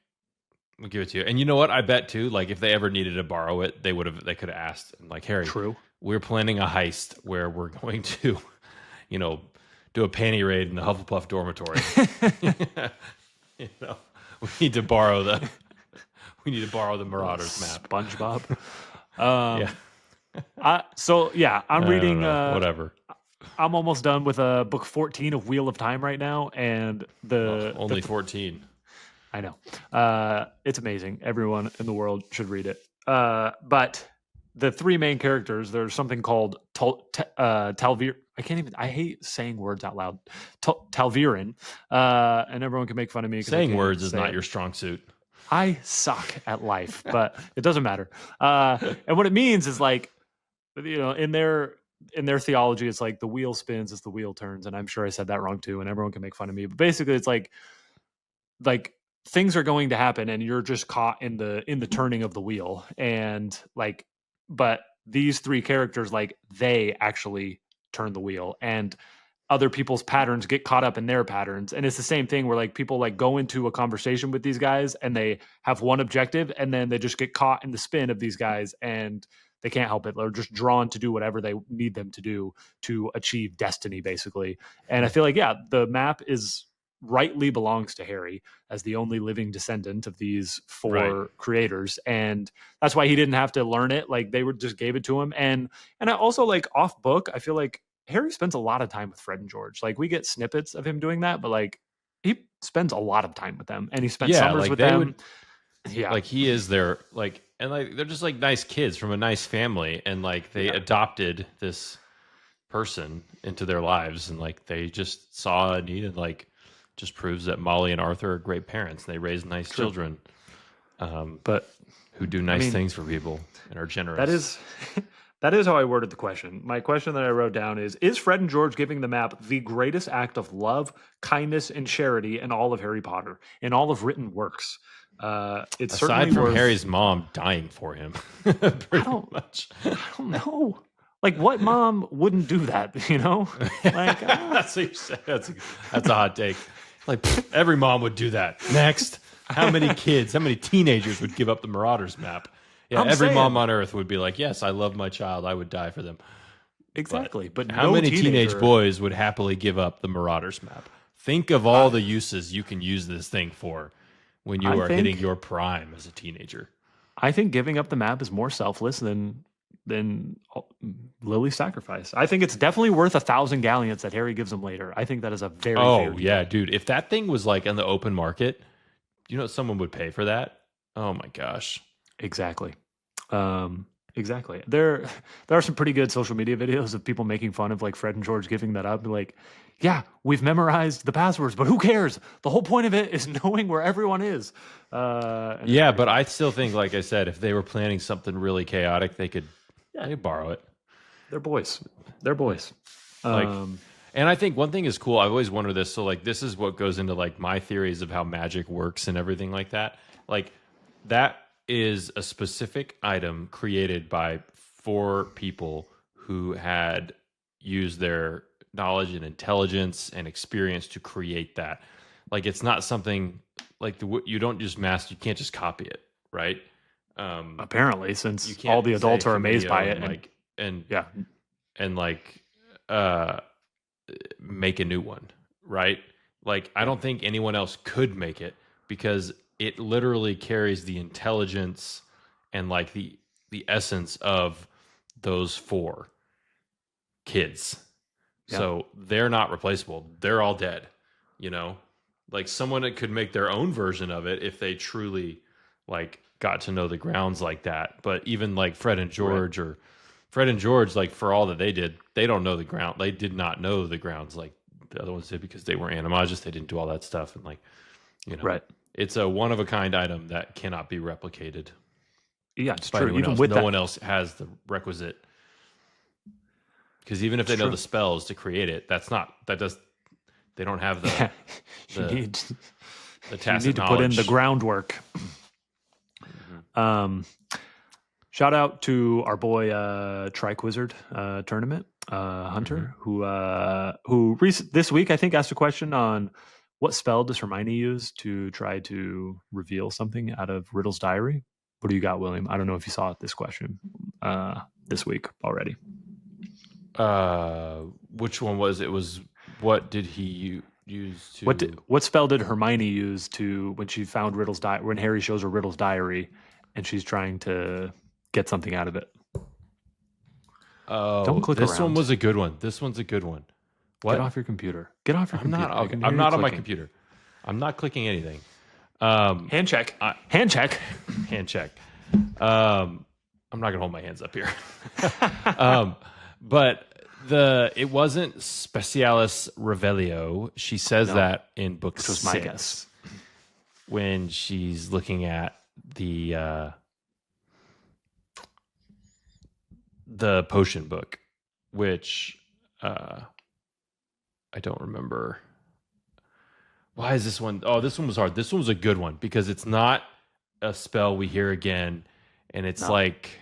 Speaker 2: "We'll give it to you." And you know what? I bet too. Like, if they ever needed to borrow it, they could have asked. Like, Harry,
Speaker 1: true. We're
Speaker 2: planning a heist where we're going to, do a panty raid in the Hufflepuff dormitory. We need to borrow the Marauders map.
Speaker 1: SpongeBob.
Speaker 2: Yeah.
Speaker 1: I'm reading.
Speaker 2: Whatever.
Speaker 1: I'm almost done with book 14 of Wheel of Time right now, and
Speaker 2: only 14.
Speaker 1: I know. It's amazing. Everyone in the world should read it. But the 3 main characters, there's something called Talvir. I can't even. I hate saying words out loud. Talvirin, and everyone can make fun of me because I
Speaker 2: Saying
Speaker 1: can't even
Speaker 2: words is
Speaker 1: say
Speaker 2: not
Speaker 1: it.
Speaker 2: your strong suit.
Speaker 1: I suck at life, but it doesn't matter. And what it means is like, in their theology, it's like the wheel spins as the wheel turns, and I'm sure I said that wrong too, and everyone can make fun of me. But basically, it's like things are going to happen, and you're just caught in the turning of the wheel, and like, but these three characters, like, they actually turn the wheel, and other people's patterns get caught up in their patterns. And it's the same thing where like people like go into a conversation with these guys and they have one objective and then they just get caught in the spin of these guys and they can't help it. They're just drawn to do whatever they need them to do to achieve destiny, basically. And I feel like, yeah, the map is rightly belongs to Harry as the only living descendant of these
Speaker 2: Right.
Speaker 1: four creators. And that's why he didn't have to learn it. Like they were just gave it to him. And I also like off book, I feel like Harry spends a lot of time with Fred and George. Like we get snippets of him doing that, but like he spends a lot of time with them and he spent
Speaker 2: Yeah,
Speaker 1: summers
Speaker 2: like
Speaker 1: with
Speaker 2: they would
Speaker 1: them. Yeah.
Speaker 2: like he is their like and like they're just like nice kids from a nice family and like they
Speaker 1: Yeah.
Speaker 2: adopted this person into their lives and like they just saw a need and like just proves that Molly and Arthur are great parents. They raise nice
Speaker 1: True.
Speaker 2: children
Speaker 1: But
Speaker 2: who do
Speaker 1: I
Speaker 2: nice
Speaker 1: mean,
Speaker 2: things for people and are generous.
Speaker 1: that is that is how I worded the question. My question that I wrote down is Fred and George giving the map the greatest act of love, kindness, and charity in all of Harry Potter, in all of written works? It's certainly
Speaker 2: Aside from
Speaker 1: worth.
Speaker 2: Harry's mom dying for him,
Speaker 1: I
Speaker 2: pretty
Speaker 1: don't.
Speaker 2: much.
Speaker 1: I don't know. Like, what mom wouldn't do that? Like,
Speaker 2: That's what you said. That's a hot take. Like every mom would do that. Next, how many kids, how many teenagers would give up the Marauders map? Yeah,
Speaker 1: I'm
Speaker 2: every
Speaker 1: saying
Speaker 2: mom on earth would be like, "Yes, I love my child. I would die for them."
Speaker 1: exactly, but
Speaker 2: How
Speaker 1: no
Speaker 2: many teenage
Speaker 1: teenager.
Speaker 2: boys would happily give up the Marauders map? Think of all the uses you can use this thing for when you
Speaker 1: I
Speaker 2: are hitting
Speaker 1: think
Speaker 2: your prime as a teenager.
Speaker 1: I think giving up the map is more selfless than Lily's sacrifice. I think it's definitely worth 1,000 galleons that Harry gives him later. I think that is a very fair
Speaker 2: Oh
Speaker 1: deal.
Speaker 2: yeah, dude. If that thing was like on the open market, you know someone would pay for that? Oh my gosh.
Speaker 1: Exactly. Exactly. There are some pretty good social media videos of people making fun of like Fred and George giving that up. Like, yeah, we've memorized the passwords, but who cares? The whole point of it is knowing where everyone is. And it's
Speaker 2: Yeah, but
Speaker 1: crazy.
Speaker 2: I still think, like I said, if they were planning something really chaotic, they could
Speaker 1: Yeah,
Speaker 2: they borrow it.
Speaker 1: they're boys. They're boys.
Speaker 2: Like,
Speaker 1: Um,
Speaker 2: and I think one thing is cool. I've always wondered this. So, like, this is what goes into like my theories of how magic works and everything like that. Like, that is a specific item created by four people who had used their knowledge and intelligence and experience to create that. Like, it's not something like you don't just master. You can't just copy it, right?
Speaker 1: apparently,
Speaker 2: You
Speaker 1: since all
Speaker 2: can't
Speaker 1: the
Speaker 2: say
Speaker 1: adults are amazed by
Speaker 2: Faminio
Speaker 1: it,
Speaker 2: and
Speaker 1: and
Speaker 2: like and
Speaker 1: yeah,
Speaker 2: and like uh make a new one, right? Like I
Speaker 1: yeah,
Speaker 2: don't think anyone else could make it because it literally carries the intelligence and like the essence of those four kids.
Speaker 1: yeah,
Speaker 2: So they're not replaceable. They're all dead, you know? Like someone that could make their own version of it if they truly like got to know the grounds like that. But even like
Speaker 1: right,
Speaker 2: Fred and George, like for all that they did, they don't know the ground. They did not know the grounds like the other ones did because they were animagus. They didn't do all that stuff. And like, you know,
Speaker 1: right.
Speaker 2: it's a one of a kind item that cannot be replicated
Speaker 1: Yeah, it's
Speaker 2: by
Speaker 1: true.
Speaker 2: anyone
Speaker 1: Even
Speaker 2: else.
Speaker 1: with
Speaker 2: No
Speaker 1: that,
Speaker 2: one else has the requisite because even if
Speaker 1: it's
Speaker 2: they know
Speaker 1: true.
Speaker 2: the spells to create it, they don't have the
Speaker 1: Yeah, you
Speaker 2: the
Speaker 1: need
Speaker 2: the
Speaker 1: you
Speaker 2: tacit
Speaker 1: need to put in the
Speaker 2: knowledge.
Speaker 1: groundwork.
Speaker 2: Mhm.
Speaker 1: Um, Shout out to our boy Triquizard tournament
Speaker 2: Mhm.
Speaker 1: Hunter, who this week I think asked a question on what spell does Hermione use to try to reveal something out of Riddle's diary. What do you got, William? I don't know if you saw this question this week already.
Speaker 2: Which one was it? Was what did he use to?
Speaker 1: What spell did Hermione use to when she found Riddle's diary? When Harry shows her Riddle's diary, and she's trying to get something out of it. Don't
Speaker 2: Oh,
Speaker 1: click
Speaker 2: this one
Speaker 1: around.
Speaker 2: was a good one. This one's a good one.
Speaker 1: Get
Speaker 2: What?
Speaker 1: off your computer. Get off your
Speaker 2: I'm not.
Speaker 1: computer. I
Speaker 2: Okay,
Speaker 1: can hear
Speaker 2: I'm
Speaker 1: you
Speaker 2: not on my
Speaker 1: clicking.
Speaker 2: computer. I'm not clicking anything. Um,
Speaker 1: Hand check.
Speaker 2: I,
Speaker 1: Hand check.
Speaker 2: hand check. I'm not gonna hold my hands up here. um, but It wasn't Specialis Revelio. She says
Speaker 1: No,
Speaker 2: that in book
Speaker 1: which was my guess.
Speaker 2: 6 when she's looking at the potion book, which I don't remember. Why is this one? Oh, this one was hard. This one was a good one because it's not a spell we hear again, and it's
Speaker 1: No.
Speaker 2: like,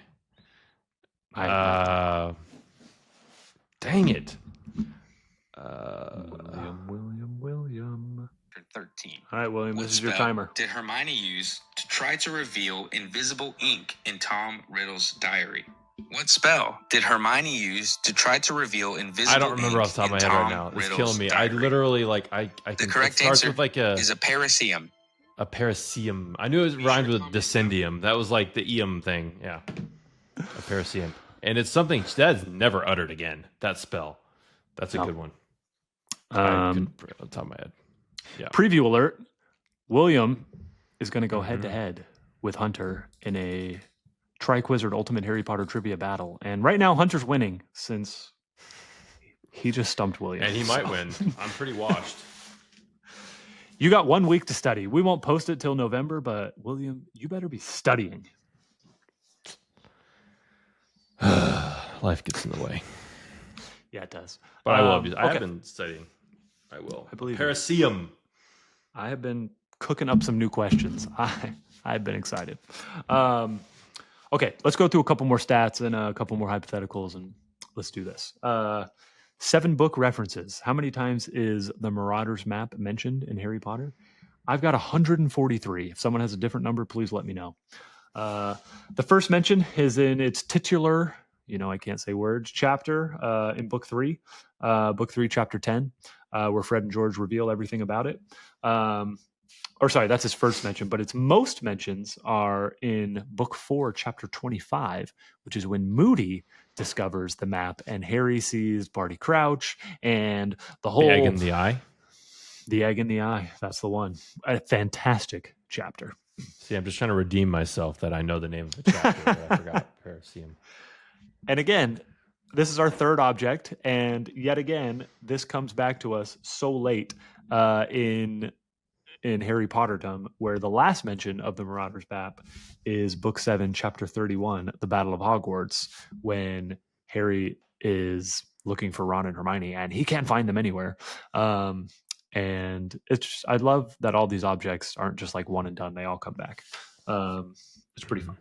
Speaker 2: dang it.
Speaker 1: William.
Speaker 3: 13.
Speaker 1: All right, William,
Speaker 3: What
Speaker 1: this is your
Speaker 3: spell
Speaker 1: timer.
Speaker 3: did Hermione use to try to reveal invisible ink in Tom Riddle's diary? What spell did Hermione use to try to reveal invisible ink?
Speaker 2: I don't remember off the top of my head right now. It's killing me. I literally like I can.
Speaker 3: The correct
Speaker 2: it starts
Speaker 3: answer
Speaker 2: with like
Speaker 3: is a paraseum.
Speaker 2: a paraseum. I knew it rhymed with descendium. That was like the eum thing. Yeah, a paraseum, and it's something that's never uttered again. That spell. That's a good one. I couldn't bring it on top of my head. Yeah.
Speaker 1: Preview alert. William is going to go head to head with Hunter in a Triquizard Ultimate Harry Potter Trivia battle. And right now, Hunter's winning since he just stumped William.
Speaker 2: And he might win. I'm pretty washed.
Speaker 1: You got 1 week to study. We won't post it till November, but William, you better be studying.
Speaker 2: Life gets in the way.
Speaker 1: Yeah, it does.
Speaker 2: But I will be. I
Speaker 1: okay.
Speaker 2: have been studying. I will.
Speaker 1: I believe you.
Speaker 2: Paraseum.
Speaker 1: I have been cooking up some new questions. I've been excited. Okay, let's go through a couple more stats and a couple more hypotheticals, and let's do this. 7 book references. How many times is the Marauders map mentioned in Harry Potter? I've got 143. If someone has a different number, please let me know. The first mention is in its titular, I can't say words, chapter in book 3, chapter 10, where Fred and George reveal everything about it. That's his first mention, but its most mentions are in book 4, chapter 25, which is when Moody discovers the map and Harry sees Barty Crouch and the whole...
Speaker 2: The egg in the eye?
Speaker 1: The egg in the eye. That's the one. A fantastic chapter.
Speaker 2: See, I'm just trying to redeem myself that I know the name of the chapter, but I forgot Paraseum.
Speaker 1: And again, this is our third object, and yet again, this comes back to us so late in Harry Potterdom, where the last mention of the Marauders map is Book 7, Chapter 31, The Battle of Hogwarts, when Harry is looking for Ron and Hermione, and he can't find them anywhere. And I love that all these objects aren't just like one and done; they all come back. It's pretty fun.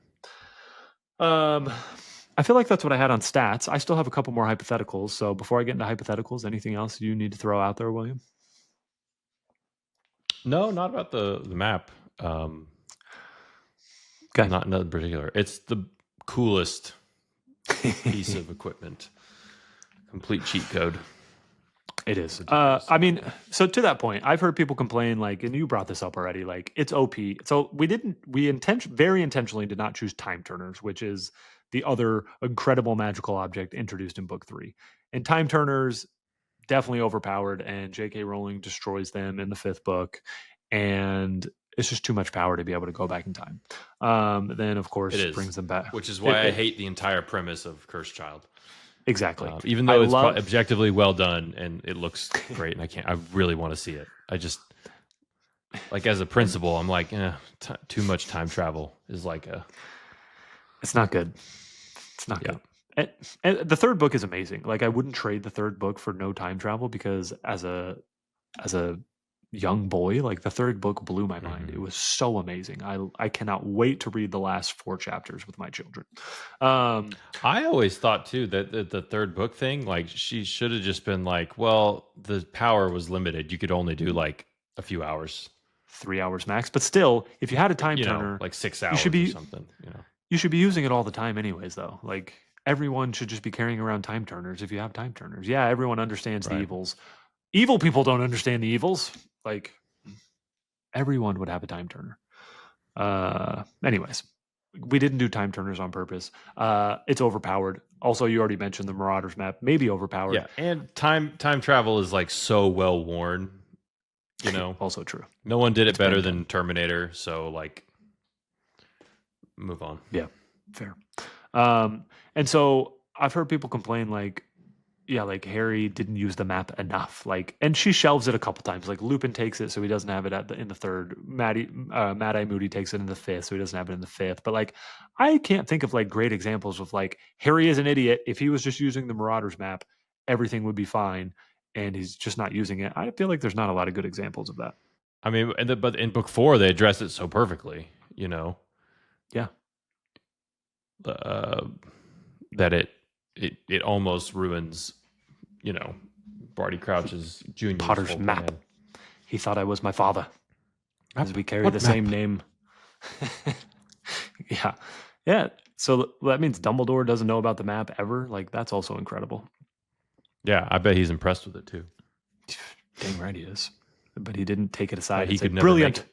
Speaker 1: I feel like that's what I had on stats. I still have a couple more hypotheticals. So before I get into hypotheticals, anything else you need to throw out there, William?
Speaker 2: No, not about the map.
Speaker 1: Okay.
Speaker 2: Not in particular. It's the coolest piece of equipment. Complete cheat code.
Speaker 1: It is. So to that point, I've heard people complain, and you brought this up already, it's OP. So we very intentionally did not choose time turners, which is the other incredible magical object introduced in book 3. And time turners, definitely overpowered, and J.K. Rowling destroys them in the 5th book, and it's just too much power to be able to go back in time. Then, of course, it brings them back.
Speaker 2: Which is why I hate the entire premise of Cursed Child.
Speaker 1: Exactly.
Speaker 2: Even though it's objectively well done and it looks great, and I really want to see it. I just, as a principal, I'm like, too much time travel is
Speaker 1: it's not good. It's not good. And the 3rd book is amazing. I wouldn't trade the 3rd book for no time travel, because as a young boy, the 3rd book blew my mind. It was so amazing. I cannot wait to read the last 4 chapters with my children.
Speaker 2: I always thought too that the 3rd book thing, she should have just been well, the power was limited. You could only do a few hours,
Speaker 1: 3 hours max. But still, if you had a time turner,
Speaker 2: 6 hours or something,
Speaker 1: you should be using it all the time anyways, though. Everyone should just be carrying around time turners if you have time turners. Yeah, everyone understands the evils. Evil people don't understand the evils. Everyone would have a time turner. Anyways, we didn't do time turners on purpose. It's overpowered. Also, you already mentioned the Marauders map, maybe overpowered.
Speaker 2: Yeah, and time travel is so well worn.
Speaker 1: Also true.
Speaker 2: No one did it better than Terminator, so move on.
Speaker 1: Yeah, fair. And so I've heard people complain yeah, like Harry didn't use the map enough. Like, and she shelves it a couple times. Like Lupin takes it, so he doesn't have it in the third. Mad Eye Moody takes it in the fifth, so he doesn't have it in the fifth. But like, I can't think of like great examples of like Harry is an idiot. If he was just using the Marauders map, everything would be fine, and he's just not using it. I feel like there's not a lot of good examples of that.
Speaker 2: I mean, but in book 4 they address it so perfectly,
Speaker 1: Yeah,
Speaker 2: uh, that it almost ruins, Barty Crouch's Junior's
Speaker 1: Potter's
Speaker 2: whole
Speaker 1: map.
Speaker 2: plan.
Speaker 1: He thought I was my father,
Speaker 2: Map?
Speaker 1: as we carry
Speaker 2: What
Speaker 1: the
Speaker 2: map?
Speaker 1: same name. Yeah, yeah. So that means Dumbledore doesn't know about the map ever. Like that's also incredible.
Speaker 2: Yeah, I bet he's impressed with it too.
Speaker 1: Dang right he is. But he didn't take it aside.
Speaker 2: He
Speaker 1: and say,
Speaker 2: could never
Speaker 1: brilliant.
Speaker 2: make it.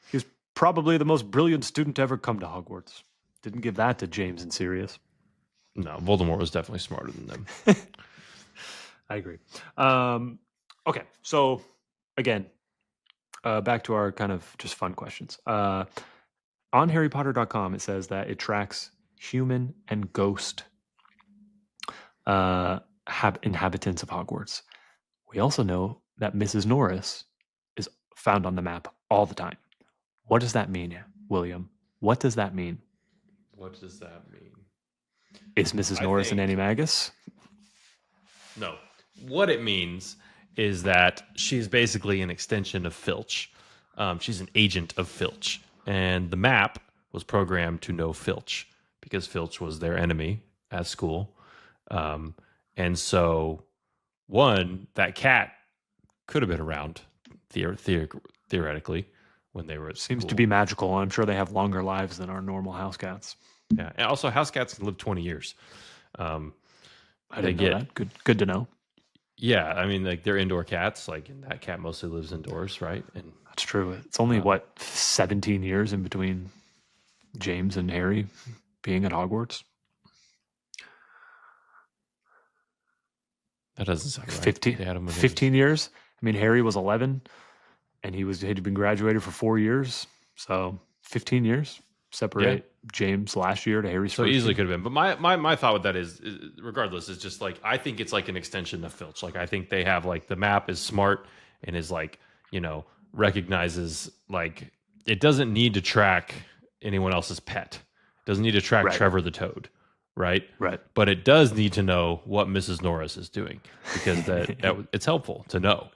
Speaker 1: He was probably the most brilliant student to ever come to Hogwarts. Didn't give that to James and Sirius.
Speaker 2: No, Voldemort was definitely smarter than them.
Speaker 1: I agree. Okay, so again, back to our kind of just fun questions. On HarryPotter.com, it says that it tracks human and ghost inhabitants of Hogwarts. We also know that Mrs. Norris is found on the map all the time. What does that mean, William? What does that mean?
Speaker 2: What does that mean?
Speaker 1: Is Mrs. Norris an animagus?
Speaker 2: No. What it means is that she's basically an extension of Filch. She's an agent of Filch. And the map was programmed to know Filch because Filch was their enemy at school. And so, that cat could have been around theoretically when they were at
Speaker 1: Seems
Speaker 2: school.
Speaker 1: to be magical. I'm sure they have longer lives than our normal house cats.
Speaker 2: Yeah. And also, house cats can live 20 years.
Speaker 1: I didn't know that. Good to know.
Speaker 2: Yeah, I mean, like they're indoor cats. Like, and that cat mostly lives indoors, right? And
Speaker 1: That's true. It's only, 17 years in between James and Harry being at Hogwarts?
Speaker 2: that doesn't sound right.
Speaker 1: 15,
Speaker 2: They had him when he
Speaker 1: 15 years? I mean, Harry was 11, and had been graduated for 4 years. So 15 years separate James last year to Harry's
Speaker 2: so
Speaker 1: first
Speaker 2: easily
Speaker 1: year.
Speaker 2: could have been. But my thought with that is, regardless, is just like I think it's like an extension of Filch. Like I think they have like the map is smart and is like recognizes like it doesn't need to track anyone else's pet. It doesn't need to track
Speaker 1: Right.
Speaker 2: Trevor the Toad. Right.
Speaker 1: Right.
Speaker 2: But it does need to know what Mrs. Norris is doing because that it's helpful to know.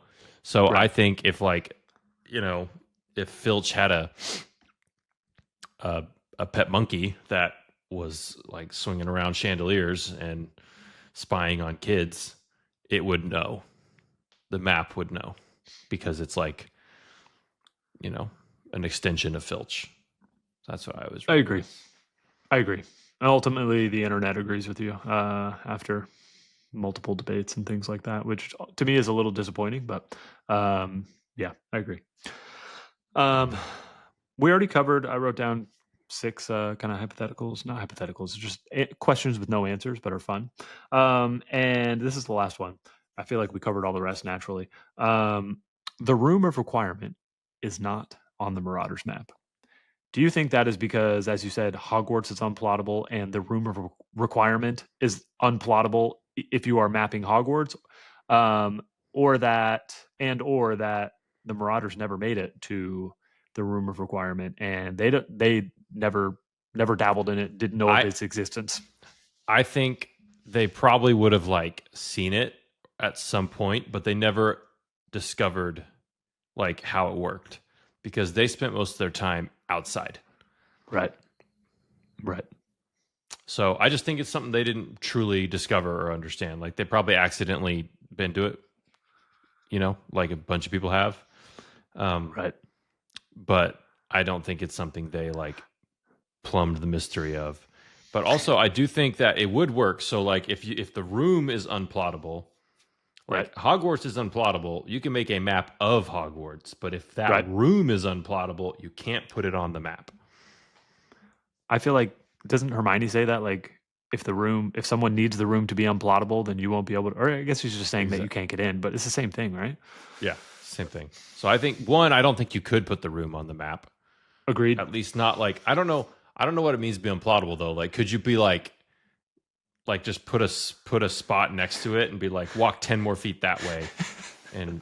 Speaker 2: So
Speaker 1: Right.
Speaker 2: I think if if Filch had a pet monkey that was like swinging around chandeliers and spying on kids, it would know. The map would know because it's like, an extension of Filch. That's what I was.
Speaker 1: I agree. And ultimately, the internet agrees with you after multiple debates and things like that, which to me is a little disappointing. But yeah, I agree. We already covered. I wrote down 6 kind of hypotheticals, not hypotheticals, just questions with no answers, but are fun. And this is the last one. I feel like we covered all the rest naturally. The room of requirement is not on the Marauders map. Do you think that is because, as you said, Hogwarts is unplottable and the room of requirement is unplottable if you are mapping Hogwarts, or that the Marauders never made it to the room of requirement and they never dabbled in it, didn't know of its existence?
Speaker 2: I think they probably would have like seen it at some point, but they never discovered like how it worked because they spent most of their time outside.
Speaker 1: Right.
Speaker 2: So I just think it's something they didn't truly discover or understand. Like they probably accidentally been to it, like a bunch of people have.
Speaker 1: Right.
Speaker 2: But I don't think it's something they like plumbed the mystery of. But also I do think that it would work. So like if the room is unplottable, like Hogwarts is unplottable, you can make a map of Hogwarts. But if that room is unplottable, you can't put it on the map.
Speaker 1: I feel like, doesn't Hermione say that? Like, if someone needs the room to be unplottable, then you won't be able to, or I guess she's just saying that you can't get in, but it's the same thing, right?
Speaker 2: Yeah, same thing. So I think, I don't think you could put the room on the map.
Speaker 1: Agreed.
Speaker 2: At least not like, I don't know what it means to be unplottable though. Like, could you be like like just put a spot next to it and be like, walk 10 more feet that way, and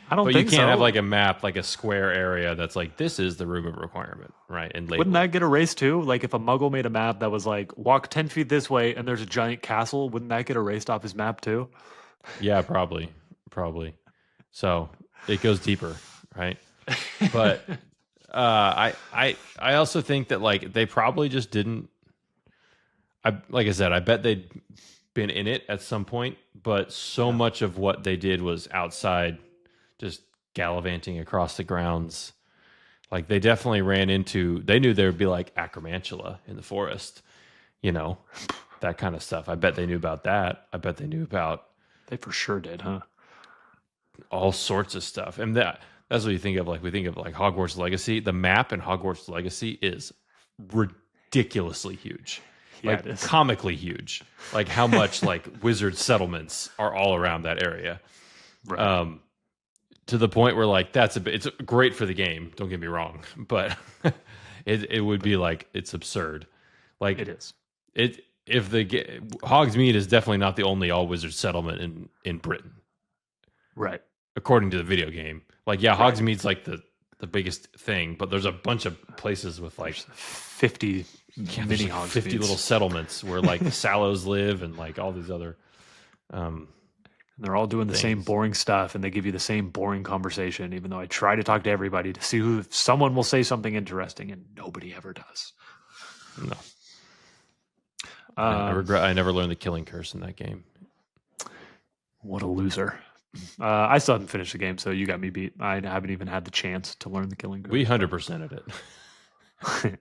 Speaker 1: I don't
Speaker 2: But
Speaker 1: think
Speaker 2: you can't
Speaker 1: so.
Speaker 2: have like a map, like a square area that's like, this is the room of requirement, right? And label
Speaker 1: Wouldn't
Speaker 2: it.
Speaker 1: that get erased too? Like if a Muggle made a map that was like walk 10 feet this way and there's a giant castle, wouldn't that get erased off his map too?
Speaker 2: Yeah, probably. So it goes deeper, right? But I also think that like they probably just didn't. Like I said, I bet they'd been in it at some point, but so much of what they did was outside, just gallivanting across the grounds. Like they definitely ran into. They knew there would be like acromantula in the forest, that kind of stuff. I bet they knew about that. I bet they knew about
Speaker 1: They for sure did, huh?
Speaker 2: all sorts of stuff. And that's what you think of. Like we think of like Hogwarts Legacy. The map in Hogwarts Legacy is ridiculously huge.
Speaker 1: Yeah,
Speaker 2: Like
Speaker 1: it is.
Speaker 2: comically huge. Like how much like wizard settlements are all around that area.
Speaker 1: Right.
Speaker 2: To the point where like it's great for the game, don't get me wrong, but it would be like it's absurd. Like
Speaker 1: It is.
Speaker 2: Hogsmeade is definitely not the only all wizard settlement in Britain,
Speaker 1: Right.
Speaker 2: according to the video game. Like Hogsmeade's like the biggest thing, but there's a bunch of places with like
Speaker 1: 50
Speaker 2: there's
Speaker 1: mini
Speaker 2: like
Speaker 1: Hogsmeades.
Speaker 2: 50 little settlements where like the Sallows live and like all these other
Speaker 1: And they're all doing the same boring stuff, and they give you the same boring conversation, even though I try to talk to everybody to see if someone will say something interesting, and nobody ever does.
Speaker 2: no. I regret I never learned the killing curse in that game.
Speaker 1: What a loser. I still haven't finished the game, so you got me beat. I haven't even had the chance to learn the killing curse.
Speaker 2: We 100%ed it.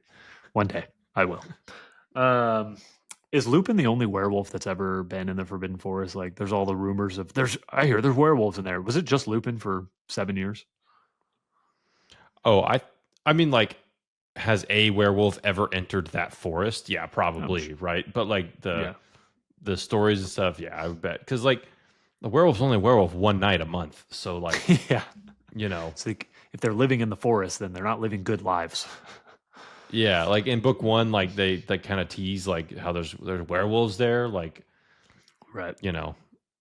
Speaker 1: One day, I will. Is Lupin the only werewolf that's ever been in the Forbidden Forest? Like, there's all the rumors of I hear there's werewolves in there. Was it just Lupin for 7 years?
Speaker 2: Oh, I mean, like, has a werewolf ever entered that forest? Yeah, probably, right? But like the stories and stuff, yeah, I would bet because like the werewolf's only a werewolf one night a month, so like
Speaker 1: Yeah.
Speaker 2: So
Speaker 1: like, if they're living in the forest, then they're not living good lives.
Speaker 2: yeah, like in book one, like they kind of tease like how there's werewolves there, like
Speaker 1: Right.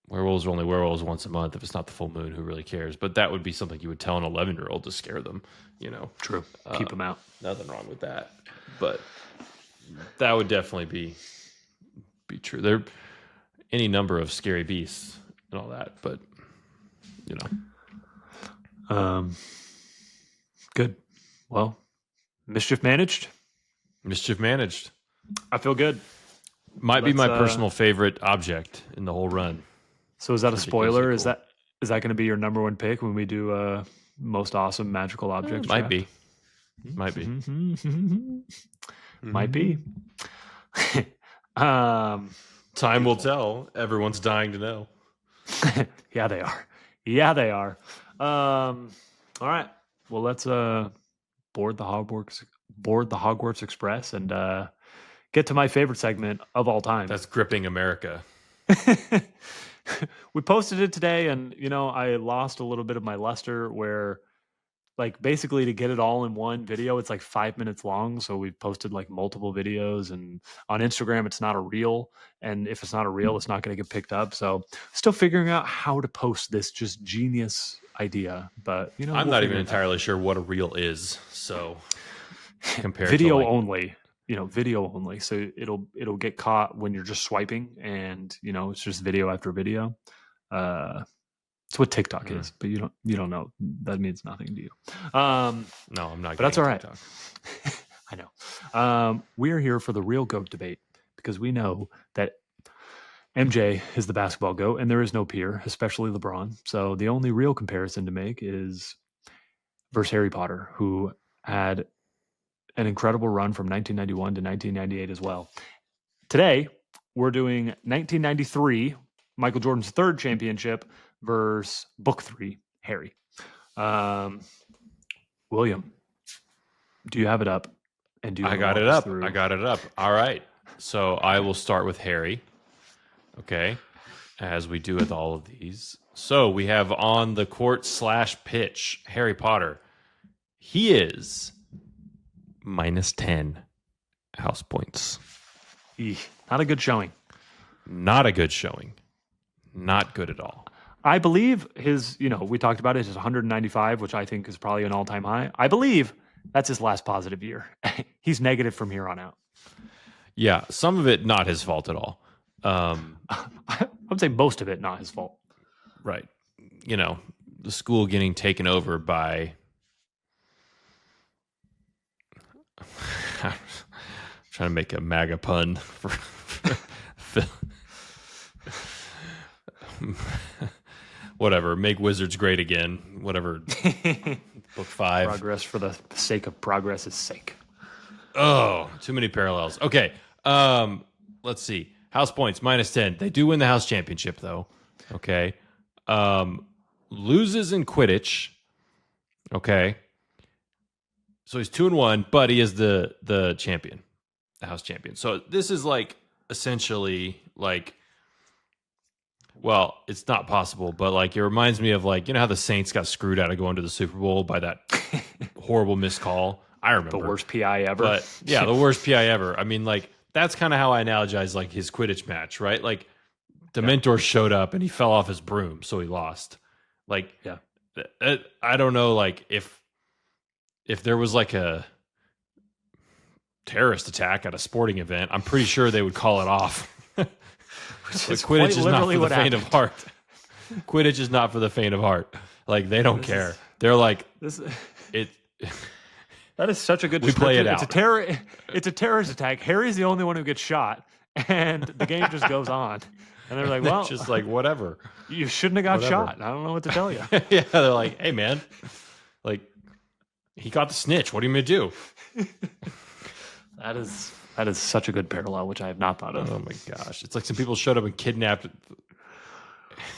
Speaker 2: werewolves are only werewolves once a month. If it's not the full moon, who really cares? But that would be something you would tell an 11-year-old to scare them.
Speaker 1: True. Keep them out.
Speaker 2: Nothing wrong with that, but that would definitely be true. There any number of scary beasts and all that, but
Speaker 1: Good. Well, mischief managed.
Speaker 2: Mischief managed.
Speaker 1: I feel good.
Speaker 2: Might be my personal favorite object in the whole run.
Speaker 1: So is that a spoiler?
Speaker 2: Cool.
Speaker 1: Is that going to be your number one pick when we do most awesome magical objects?
Speaker 2: Might be. Might be.
Speaker 1: Might be.
Speaker 2: Time will tell. Everyone's dying to know.
Speaker 1: Yeah, they are. Yeah, they are. All right. Well, let's board the Hogwarts Express and get to my favorite segment of all time.
Speaker 2: That's gripping America.
Speaker 1: We posted it today, and I lost a little bit of my luster where, like, basically to get it all in one video, it's like 5 minutes long. So we've posted like multiple videos, and on Instagram, it's not a reel. And if it's not a reel, it's not going to get picked up. So still figuring out how to post this just genius idea. But
Speaker 2: I'm not even entirely sure what a reel is. So compared
Speaker 1: video
Speaker 2: to
Speaker 1: only. Video only. So it'll get caught when you're just swiping, and it's just video after video. It's what TikTok is, but you don't know. That means nothing to you.
Speaker 2: No, I'm not.
Speaker 1: But that's all right.
Speaker 2: TikTok.
Speaker 1: I know. We're here for the real GOAT debate because we know that MJ is the basketball GOAT, and there is no peer, especially LeBron. So the only real comparison to make is versus Harry Potter, who had an incredible run from 1991 to 1998 as well. Today, we're doing 1993, Michael Jordan's third championship, versus Book 3, Harry. William, do you have it up? And
Speaker 2: I got it up. I got it up. All right. So I will start with Harry. Okay. As we do with all of these. So we have on the court / pitch, Harry Potter. He is -10 house points.
Speaker 1: Not a good showing.
Speaker 2: Not a good showing. Not good at all.
Speaker 1: I believe his, we talked about it, his 195, which I think is probably an all-time high. I believe that's his last positive year. He's negative from here on out.
Speaker 2: Yeah, some of it not his fault at all.
Speaker 1: I would say most of it not his fault.
Speaker 2: Right. The school getting taken over by trying to make a MAGA pun for whatever, make Wizards great again. Whatever. Book 5.
Speaker 1: Progress for the sake of progress's sake.
Speaker 2: Oh, too many parallels. Okay. Let's see. House points -10. They do win the house championship though. Okay. Loses in Quidditch. Okay. So he's 2-1, but he is the champion, the house champion. So this is like essentially like, well, it's not possible, but like it reminds me of like, how the Saints got screwed out of going to the Super Bowl by that horrible missed call. I remember.
Speaker 1: The worst PI ever.
Speaker 2: But yeah, the worst PI ever. I mean, like, that's kind of how I analogize like his Quidditch match, right? Like Dementor showed up and he fell off his broom, so he lost. Like,
Speaker 1: yeah.
Speaker 2: I don't know, like if there was like a terrorist attack at a sporting event, I'm pretty sure they would call it off. Quidditch is not for the faint of heart. Quidditch is not for the faint of heart. Like, they don't care. They're like, it.
Speaker 1: That is such a good
Speaker 2: description. We play it out.
Speaker 1: It's a terrorist attack. Harry's the only one who gets shot, and the game just goes on. And they're like, well,
Speaker 2: it's just like, whatever.
Speaker 1: You shouldn't have got shot. I don't know what to tell you.
Speaker 2: Yeah, they're like, hey, man, like, he got the snitch. What are you going to do?
Speaker 1: That is such a good parallel, which I have not thought of.
Speaker 2: Oh, my gosh. It's like some people showed up and kidnapped.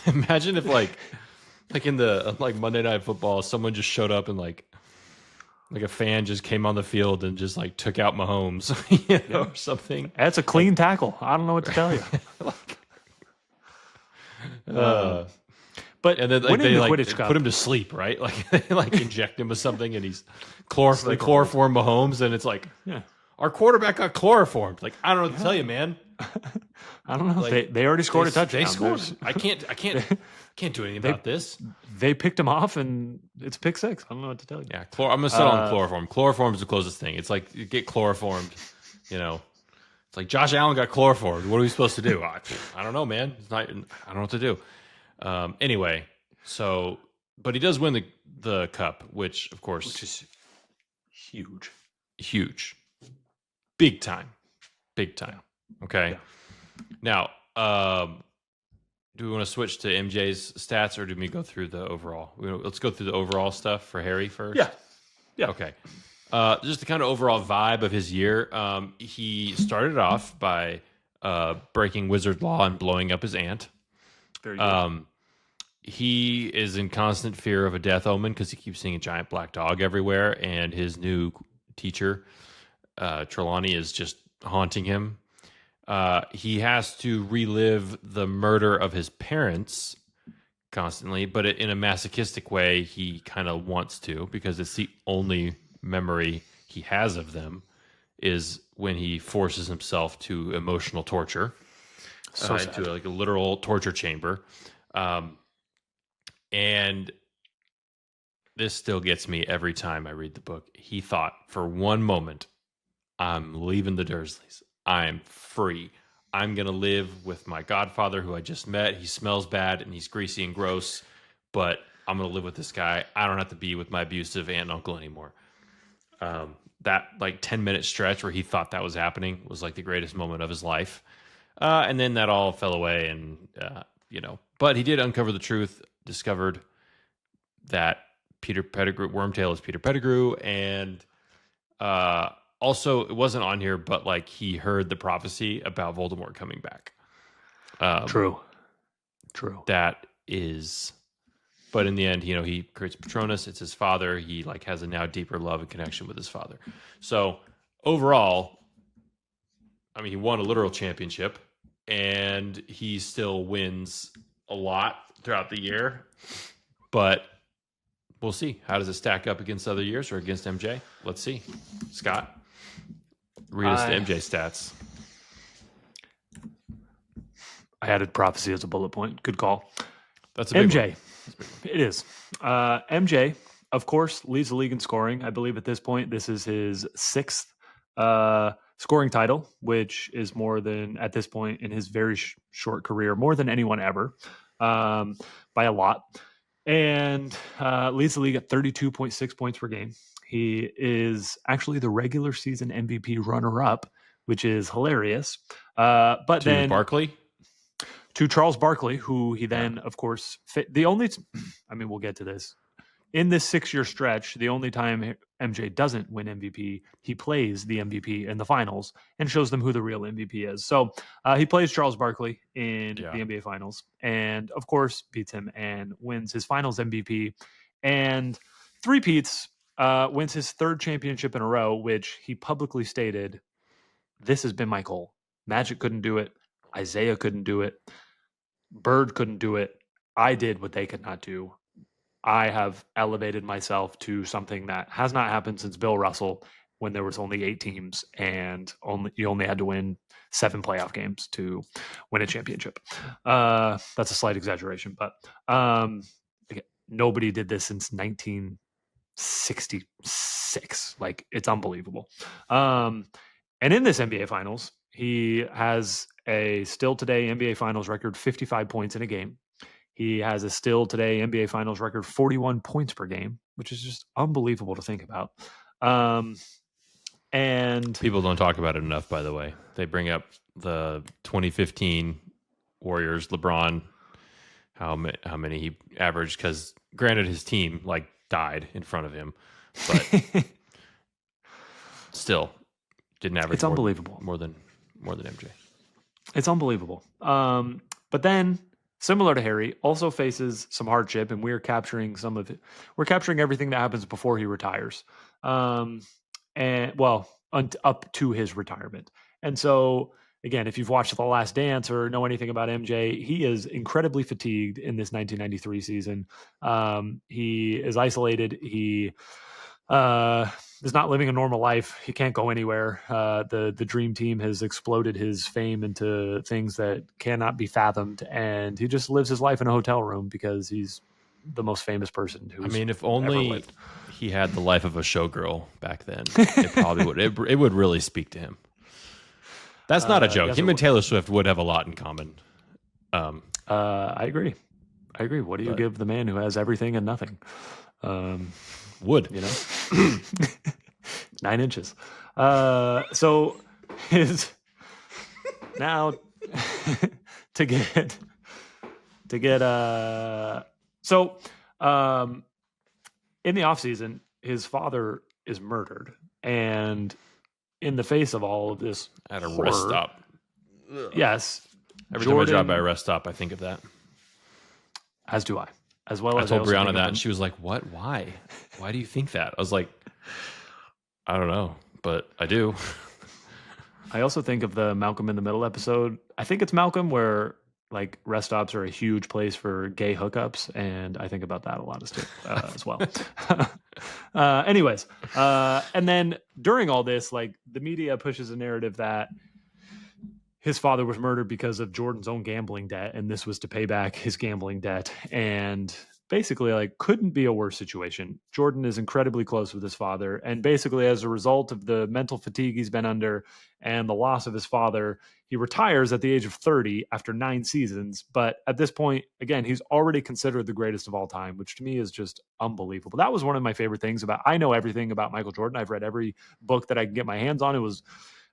Speaker 2: Imagine if, like in the like Monday Night Football, someone just showed up and, like a fan just came on the field and just, like, took out Mahomes, or something.
Speaker 1: That's a clean tackle. I don't know what to tell you. But
Speaker 2: and then like, they like put him to sleep, right? Like they like inject him with something, and he's chloroform Mahomes, and it's like, our quarterback got chloroformed. Like, I don't know what to tell you, man.
Speaker 1: I don't know.
Speaker 2: Like,
Speaker 1: they already scored a touchdown.
Speaker 2: They scored. I can't do anything about this.
Speaker 1: They picked him off, and it's pick 6. I don't know what to tell you.
Speaker 2: Yeah, I'm gonna settle on chloroform. Chloroform is the closest thing. It's like you get chloroformed, It's like Josh Allen got chloroformed. What are we supposed to do? I don't know, man. I don't know what to do. Anyway, so, but he does win the cup, which of course
Speaker 1: is
Speaker 2: huge, big time. Okay. Yeah. Now, do we want to switch to MJ's stats, or do we go through the overall? Let's go through the overall stuff for Harry first.
Speaker 1: Yeah.
Speaker 2: Okay. Just the kind of overall vibe of his year. He started off by breaking wizard law and blowing up his aunt.
Speaker 1: Very good.
Speaker 2: He is in constant fear of a death omen because he keeps seeing a giant black dog everywhere, and his new teacher, Trelawney, is just haunting him. He has to relive the murder of his parents constantly, but in a masochistic way. He kind of wants to, because it's the only memory he has of them is when he forces himself to emotional torture, into like a literal torture chamber. And this still gets me every time I read the book. He thought for one moment, I'm leaving the Dursleys. I'm free. I'm going to live with my godfather who I just met. He smells bad and he's greasy and gross, but I'm going to live with this guy. I don't have to be with my abusive aunt and uncle anymore. That like 10-minute stretch where he thought that was happening was like the greatest moment of his life. And then that all fell away, and, but he did uncover the truth, discovered that Peter Pettigrew, Wormtail is Peter Pettigrew, and also, it wasn't on here, but like he heard the prophecy about Voldemort coming back.
Speaker 1: True.
Speaker 2: That is, but in the end, he creates Patronus. It's his father. He like has a now deeper love and connection with his father. So overall, I mean, he won a literal championship, and he still wins a lot throughout the year, but we'll see. How does it stack up against other years or against MJ? Let's see. Scott, read us the MJ stats.
Speaker 1: I added prophecy as a bullet point. Good call.
Speaker 2: That's a big
Speaker 1: MJ.
Speaker 2: one.
Speaker 1: It is. MJ, of course, leads the league in scoring. I believe at this point, this is his sixth scoring title, which is more than, at this point in his very short career, more than anyone ever, by a lot. And leads the league at 32.6 points per game. He is actually the regular season MVP runner-up, which is hilarious. But
Speaker 2: To
Speaker 1: then
Speaker 2: Barkley?
Speaker 1: to Charles Barkley, who he
Speaker 2: Yeah.
Speaker 1: then, of course, the only, I mean, we'll get to this. In this 6-year stretch, the only time MJ doesn't win MVP, he plays the MVP in the finals and shows them who the real MVP is. So he plays Charles Barkley in
Speaker 2: Yeah.
Speaker 1: the NBA Finals and, of course, beats him and wins his Finals MVP and three-peats, wins his third championship in a row, which he publicly stated, this has been my goal. Magic couldn't do it. Isaiah couldn't do it. Bird couldn't do it. I did what they could not do. I have elevated myself to something that has not happened since Bill Russell, when there was only 8 teams and you only had to win 7 playoff games to win a championship. That's a slight exaggeration, but again, nobody did this since 1966. Like, it's unbelievable. And in this NBA Finals, he has a still today NBA Finals record 55 points in a game. He has a still today NBA Finals record 41 points per game, which is just unbelievable to think about. And
Speaker 2: People don't talk about it enough, by the way. They bring up the 2015 Warriors, LeBron, how many he averaged, because granted his team like died in front of him, but still didn't average
Speaker 1: it's unbelievable.
Speaker 2: more than MJ.
Speaker 1: It's unbelievable. But then, similar to Harry, also faces some hardship, and we're capturing some of it. We're capturing everything that happens before he retires, and well, up to his retirement. And so, again, if you've watched The Last Dance or know anything about MJ, he is incredibly fatigued in this 1993 season. He is isolated. He is not living a normal life. He can't go anywhere. The dream team has exploded his fame into things that cannot be fathomed, and he just lives his life in a hotel room because he's the most famous person who's
Speaker 2: if
Speaker 1: ever
Speaker 2: only
Speaker 1: lived.
Speaker 2: he had the life of a showgirl back then, it probably would. It would really speak to him. That's not a joke.
Speaker 1: yes,
Speaker 2: Him
Speaker 1: it
Speaker 2: and Taylor Swift would have a lot in common.
Speaker 1: I agree. What do you
Speaker 2: But-
Speaker 1: give the man who has everything and nothing?
Speaker 2: Would.
Speaker 1: You know, 9 inches. So his now to get so in the off season, his father is murdered, and in the face of all of this
Speaker 2: At a
Speaker 1: horror,
Speaker 2: rest stop.
Speaker 1: yes,
Speaker 2: Every time I drive
Speaker 1: Jordan-
Speaker 2: by a rest stop, I think of that.
Speaker 1: as do I. As well
Speaker 2: I
Speaker 1: as
Speaker 2: told
Speaker 1: also
Speaker 2: Brianna
Speaker 1: think of
Speaker 2: that,
Speaker 1: him-
Speaker 2: and she was like, "What? Why? Why do you think that?" I was like, "I don't know, but I do."
Speaker 1: I also think of the Malcolm in the Middle episode. I think it's Malcolm where like rest stops are a huge place for gay hookups, and I think about that a lot as well. Anyways, and then during all this, like the media pushes a narrative that his father was murdered because of Jordan's own gambling debt, and this was to pay back his gambling debt. And basically, like, couldn't be a worse situation. Jordan is incredibly close with his father, and basically, as a result of the mental fatigue he's been under and the loss of his father, he retires at the age of 30 after 9 seasons. But at this point, again, he's already considered the greatest of all time, which to me is just unbelievable. That was one of my favorite things about. I know everything about Michael Jordan. I've read every book that I can get my hands on. It was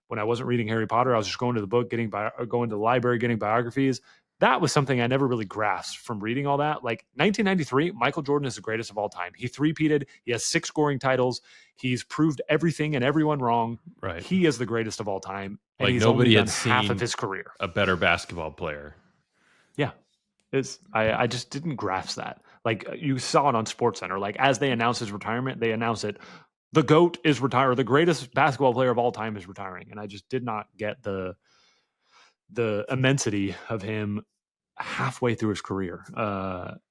Speaker 1: when I wasn't reading Harry Potter, I was just going to the book, going to the library, getting biographies. That was something I never really grasped from reading all that. Like 1993, Michael Jordan is the greatest of all time. He three-peated. He has 6 scoring titles. He's proved everything and everyone wrong.
Speaker 2: Right.
Speaker 1: He is the greatest of all time. And
Speaker 2: Like
Speaker 1: he's
Speaker 2: nobody
Speaker 1: only
Speaker 2: had
Speaker 1: done half
Speaker 2: seen
Speaker 1: of his career.
Speaker 2: a better basketball player.
Speaker 1: Yeah. I just didn't grasp that. Like you saw it on SportsCenter. Like as they announced his retirement, they announced it. The GOAT is retired. The greatest basketball player of all time is retiring. And I just did not get the immensity of him halfway through his career,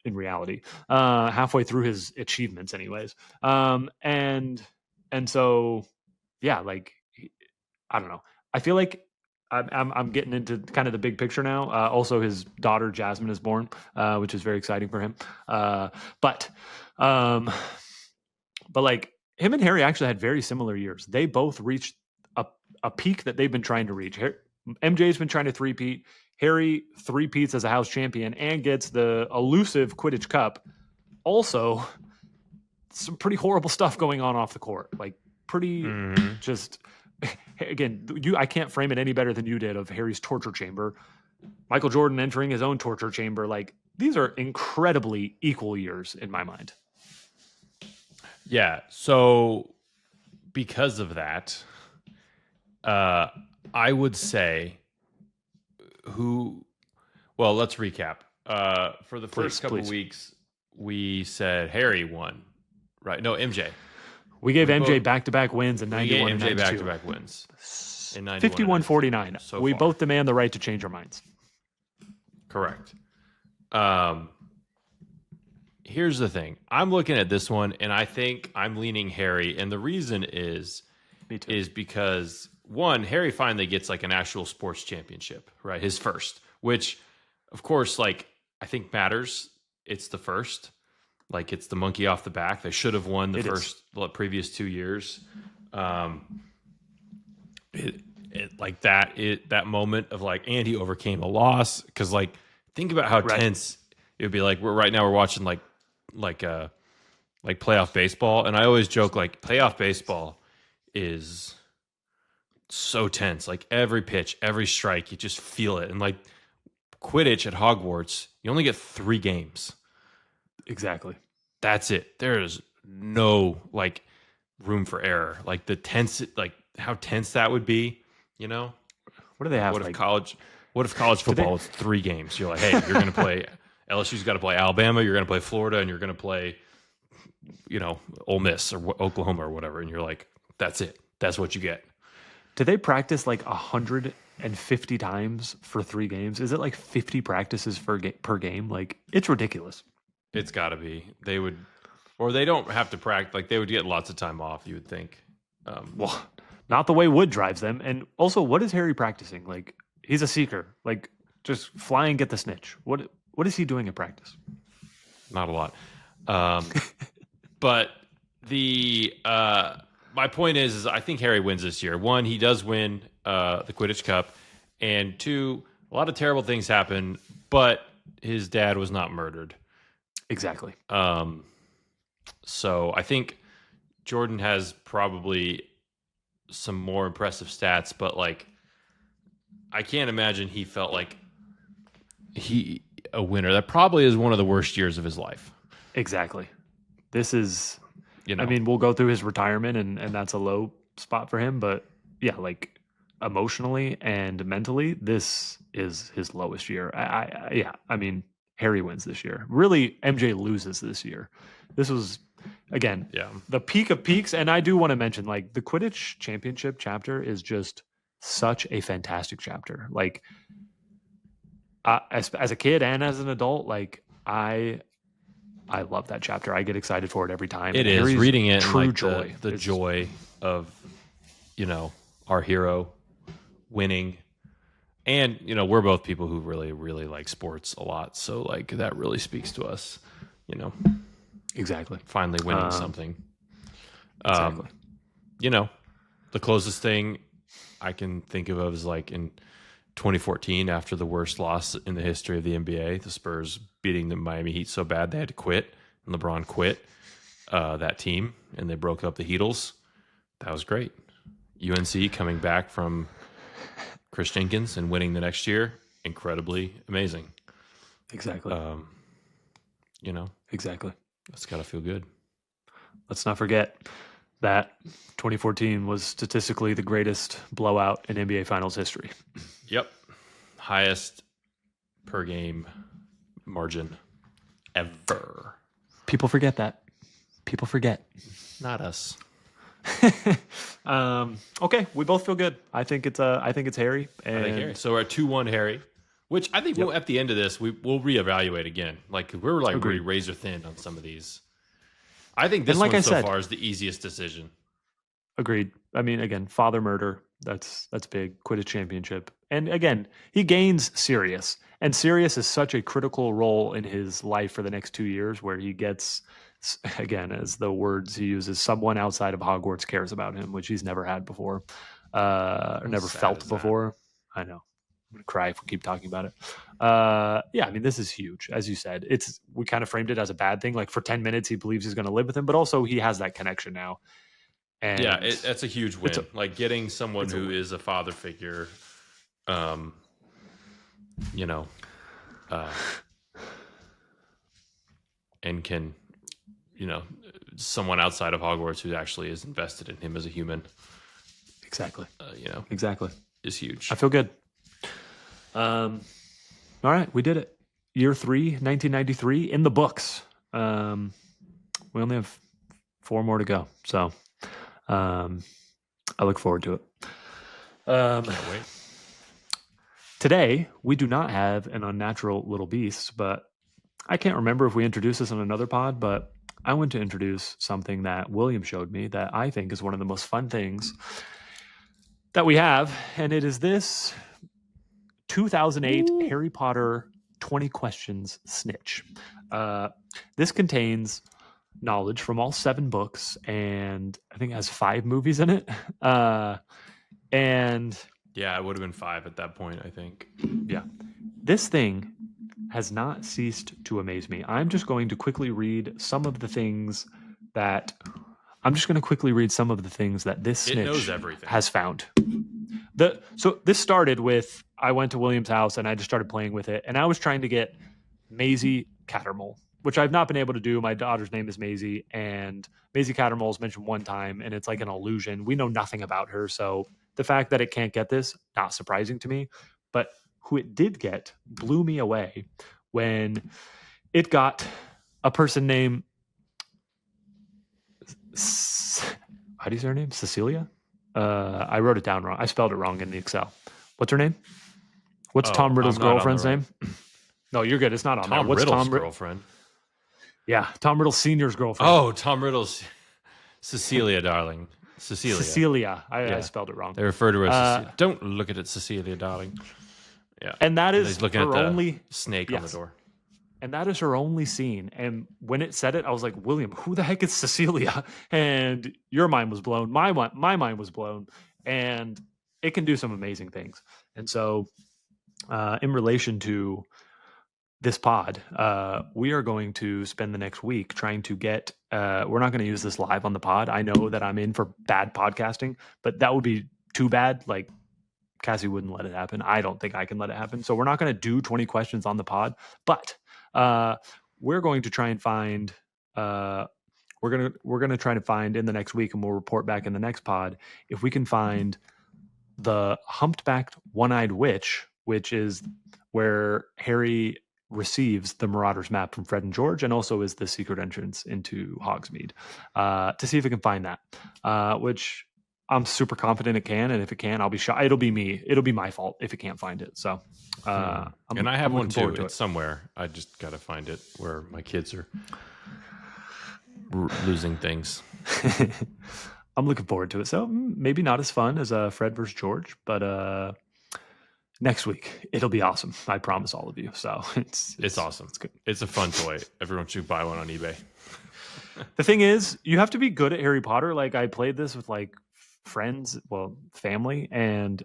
Speaker 1: in reality, halfway through his achievements anyways. And so, yeah, like, I don't know. I feel like I'm getting into kind of the big picture now. Also, his daughter Jasmine is born, which is very exciting for him. But um, like him and Harry actually had very similar years. They both reached a peak that they've been trying to reach. MJ's been trying to three-peat. Harry three-peats as a house champion and gets the elusive Quidditch Cup. Also, some pretty horrible stuff going on off the court. Like pretty just again, I can't frame it any better than you did of Harry's torture chamber. Michael Jordan entering his own torture chamber. Like these are incredibly equal years in my mind.
Speaker 2: Yeah. So because of that, I would say well, let's recap. For the first couple weeks, we said Harry won, right? No, MJ.
Speaker 1: We gave MJ back-to-back wins in 91 and 92.
Speaker 2: MJ back-to-back wins in
Speaker 1: 51-49.
Speaker 2: So
Speaker 1: we
Speaker 2: far.
Speaker 1: both demand the right to change our minds.
Speaker 2: Correct. Here's the thing. I'm looking at this one, and I think I'm leaning Harry, and the reason is because, one, Harry finally gets like an actual sports championship, right? His first, which, of course, like I think matters. It's the first. Like it's the monkey off the back. They should have won the previous 2 years. That moment of like, and he overcame a loss, because like think about how tense it would be. Like right now we're watching like playoff baseball, and I always joke like playoff baseball is so tense. Like every pitch, every strike, you just feel it. And like Quidditch at Hogwarts, you only get 3 games.
Speaker 1: Exactly.
Speaker 2: That's it. There is no like room for error. Like the tense, like how tense that would be, you know?
Speaker 1: What do they have?
Speaker 2: What if college football is 3 games? You're like, hey, you're going to play LSU's got to play Alabama, you're going to play Florida, and you're going to play, you know, Ole Miss or Oklahoma or whatever. And you're like, that's it. That's what you get.
Speaker 1: Do they practice like 150 times for 3 games? Is it like 50 practices per game? Like it's ridiculous.
Speaker 2: It's got to be. They would, or they don't have to practice. Like they would get lots of time off, you would think.
Speaker 1: Well, not the way Wood drives them. And also, what is Harry practicing? Like he's a seeker. Like just fly and get the snitch. What is he doing at practice?
Speaker 2: Not a lot. But the my point is I think Harry wins this year. 1, he does win the Quidditch Cup, and 2, a lot of terrible things happen, but his dad was not murdered.
Speaker 1: Exactly.
Speaker 2: So I think Jordan has probably some more impressive stats, but like I can't imagine he felt like a winner. That probably is one of the worst years of his life.
Speaker 1: Exactly. This is,
Speaker 2: you know,
Speaker 1: I mean, we'll go through his retirement and that's a low spot for him, but yeah, like emotionally and mentally, this is his lowest year. I mean, Harry wins this year. Really, MJ loses this year. This was, again, the peak of peaks. And I do want to mention, like, the Quidditch Championship chapter is just such a fantastic chapter. Like, as a kid and as an adult, like, I love that chapter. I get excited for it every time.
Speaker 2: It is Harry's reading it,
Speaker 1: true
Speaker 2: like
Speaker 1: joy.
Speaker 2: The joy of, you know, our hero winning. And, you know, we're both people who really, really like sports a lot. So, like, that really speaks to us, you know.
Speaker 1: Exactly.
Speaker 2: Finally winning something.
Speaker 1: Exactly.
Speaker 2: You know, the closest thing I can think of is like in 2014, after the worst loss in the history of the NBA, the Spurs beating the Miami Heat so bad they had to quit. And LeBron quit that team, and they broke up the Heatles. That was great. UNC coming back from Chris Jenkins and winning the next year, incredibly amazing.
Speaker 1: Exactly.
Speaker 2: You know,
Speaker 1: exactly.
Speaker 2: That's got to feel good.
Speaker 1: Let's not forget that 2014 was statistically the greatest blowout in NBA Finals history.
Speaker 2: Yep. Highest per game margin ever.
Speaker 1: People forget that. People forget.
Speaker 2: Not us.
Speaker 1: Okay, we both feel good. I think it's Harry.
Speaker 2: I think Harry. So we're at 2-1 Harry, which I think we'll, at the end of this we'll reevaluate again. Like we're like
Speaker 1: Agreed.
Speaker 2: really razor thin on some of these. I think this
Speaker 1: like
Speaker 2: one
Speaker 1: I
Speaker 2: so
Speaker 1: said,
Speaker 2: far is the easiest decision.
Speaker 1: Agreed. I mean, again, father murder. That's big. Quidditch championship. And again, he gains Sirius. And Sirius is such a critical role in his life for the next 2 years where he gets, again, as the words he uses, someone outside of Hogwarts cares about him, which he's never had before, or never felt before. I know. I'm going to cry if we keep talking about it. Yeah, I mean, this is huge. As you said, we kind of framed it as a bad thing. Like for 10 minutes, he believes he's going to live with him, but also he has that connection now. And
Speaker 2: yeah, that's a huge win. Like getting someone who is a father figure, you know, and can, you know, someone outside of Hogwarts who actually is invested in him as a human.
Speaker 1: Exactly.
Speaker 2: You know,
Speaker 1: exactly
Speaker 2: is huge.
Speaker 1: I feel good. All right, we did it. Year 3, 1993 in the books. We only have 4 more to go. So, I look forward to it.
Speaker 2: Can't wait.
Speaker 1: Today, we do not have an unnatural little beast, but I can't remember if we introduced this on another pod, but I want to introduce something that William showed me that I think is one of the most fun things that we have, and it is this 2008 Harry Potter 20 Questions Snitch. This contains knowledge from all 7 books, and I think it has 5 movies in it. And
Speaker 2: yeah, it would have been 5 at that point, I think.
Speaker 1: Yeah. This thing has not ceased to amaze me. I'm just going to quickly read some of the things that this snitch has found. So this started with, I went to William's house and I just started playing with it, and I was trying to get Maisie Cattermole, which I've not been able to do. My daughter's name is Maisie, and Maisie Cattermole is mentioned one time, and it's like an illusion. We know nothing about her, so the fact that it can't get this, not surprising to me. But who it did get blew me away when it got a person named, how do you say her name? Cecilia? I wrote it down wrong. I spelled it wrong in the Excel. What's her name? What's Tom Riddle's girlfriend's name? No, you're good. It's not on there. What's
Speaker 2: Riddle's girlfriend?
Speaker 1: Yeah, Tom Riddle Sr.'s girlfriend.
Speaker 2: Oh, Tom Riddle's Cecilia, darling. Cecilia.
Speaker 1: I spelled it wrong.
Speaker 2: They refer to her as Cecilia. Don't look at it, Cecilia, darling. Yeah.
Speaker 1: And that is
Speaker 2: he's looking
Speaker 1: her
Speaker 2: at the
Speaker 1: only
Speaker 2: snake on the door.
Speaker 1: And that is her only scene. And when it said it, I was like, William, who the heck is Cecilia? And your mind was blown. My mind was blown. And it can do some amazing things. And so in relation to this pod, we are going to spend the next week trying to get, we're not going to use this live on the pod. I know that I'm in for bad podcasting, but that would be too bad. Like, Cassie wouldn't let it happen. I don't think I can let it happen. So we're not going to do 20 questions on the pod, but we're going to try and find, we're going to try to find in the next week, and we'll report back in the next pod if we can find the humpbacked one-eyed witch, which is where Harry receives the Marauders map from Fred and George, and also is the secret entrance into Hogsmeade, to see if it can find that, which I'm super confident it can. And if it can, I'll be shocked. It'll be me. It'll be my fault if it can't find it. So,
Speaker 2: and I have one too. It's somewhere. I just got to find it where my kids are losing things.
Speaker 1: I'm looking forward to it. So maybe not as fun as Fred versus George, but next week it'll be awesome. I promise all of you. So it's
Speaker 2: awesome.
Speaker 1: It's good.
Speaker 2: It's a fun toy. Everyone should buy one on eBay.
Speaker 1: The thing is, you have to be good at Harry Potter. Like, I played this with like friends, family, and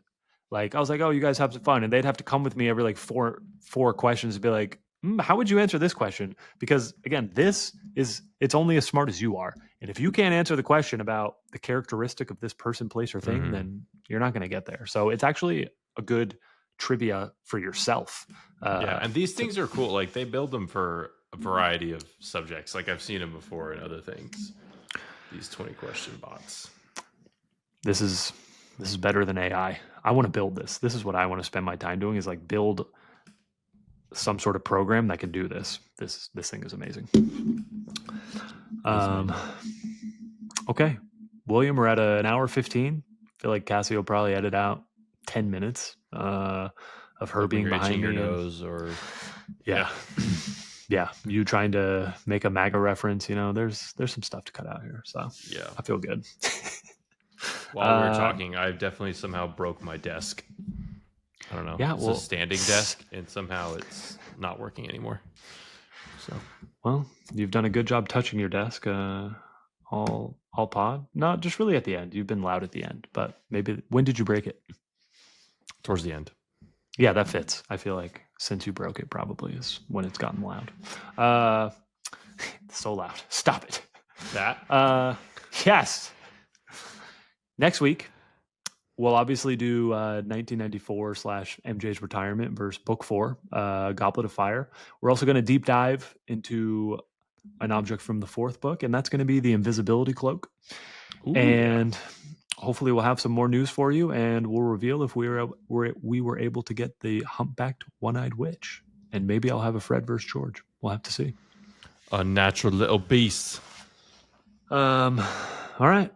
Speaker 1: like I was like, oh, you guys have some fun, and they'd have to come with me every like four questions and be like, how would you answer this question? Because again, it's only as smart as you are, and if you can't answer the question about the characteristic of this person, place, or thing, then you're not going to get there. So it's actually a good trivia for yourself.
Speaker 2: And these things are cool. Like, they build them for a variety of subjects. Like, I've seen them before in other things. These 20 question bots. This is
Speaker 1: better than AI. I want to build this. This is what I want to spend my time doing, is like build some sort of program that can do this. This thing is amazing. Okay. William, we're at an hour 15. I feel like Cassie will probably edit out 10 minutes of her being behind
Speaker 2: your
Speaker 1: me.
Speaker 2: Nose or
Speaker 1: yeah. Yeah. You trying to make a MAGA reference, there's some stuff to cut out here. So
Speaker 2: yeah,
Speaker 1: I feel good.
Speaker 2: While we were talking, I've definitely somehow broke my desk. I don't know.
Speaker 1: Yeah,
Speaker 2: It's a standing desk, and somehow it's not working anymore. So,
Speaker 1: well, you've done a good job touching your desk. All pod. Not just really at the end. You've been loud at the end, but maybe when did you break it?
Speaker 2: towards the end.
Speaker 1: Yeah, that fits. I feel like since you broke it, probably is when it's gotten loud. So loud. Stop it.
Speaker 2: That?
Speaker 1: Yes. Next week, we'll obviously do 1994 / MJ's retirement versus Book 4, Goblet of Fire. We're also going to deep dive into an object from the fourth book, and that's going to be the invisibility cloak.
Speaker 2: Ooh,
Speaker 1: and hopefully we'll have some more news for you, and we'll reveal if we were able to get the humpbacked one-eyed witch. And maybe I'll have a Fred versus George. We'll have to see.
Speaker 2: Unnatural little beast.
Speaker 1: All right.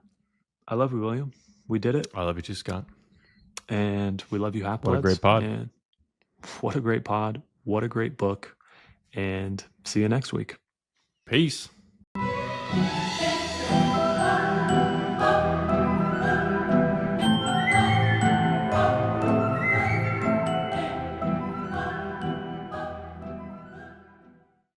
Speaker 1: I love you, William. We did it.
Speaker 2: I love you too, Scott.
Speaker 1: And we love you, Haplets.
Speaker 2: What a great pod.
Speaker 1: And what a great pod. What a great book. And see you next week.
Speaker 2: Peace.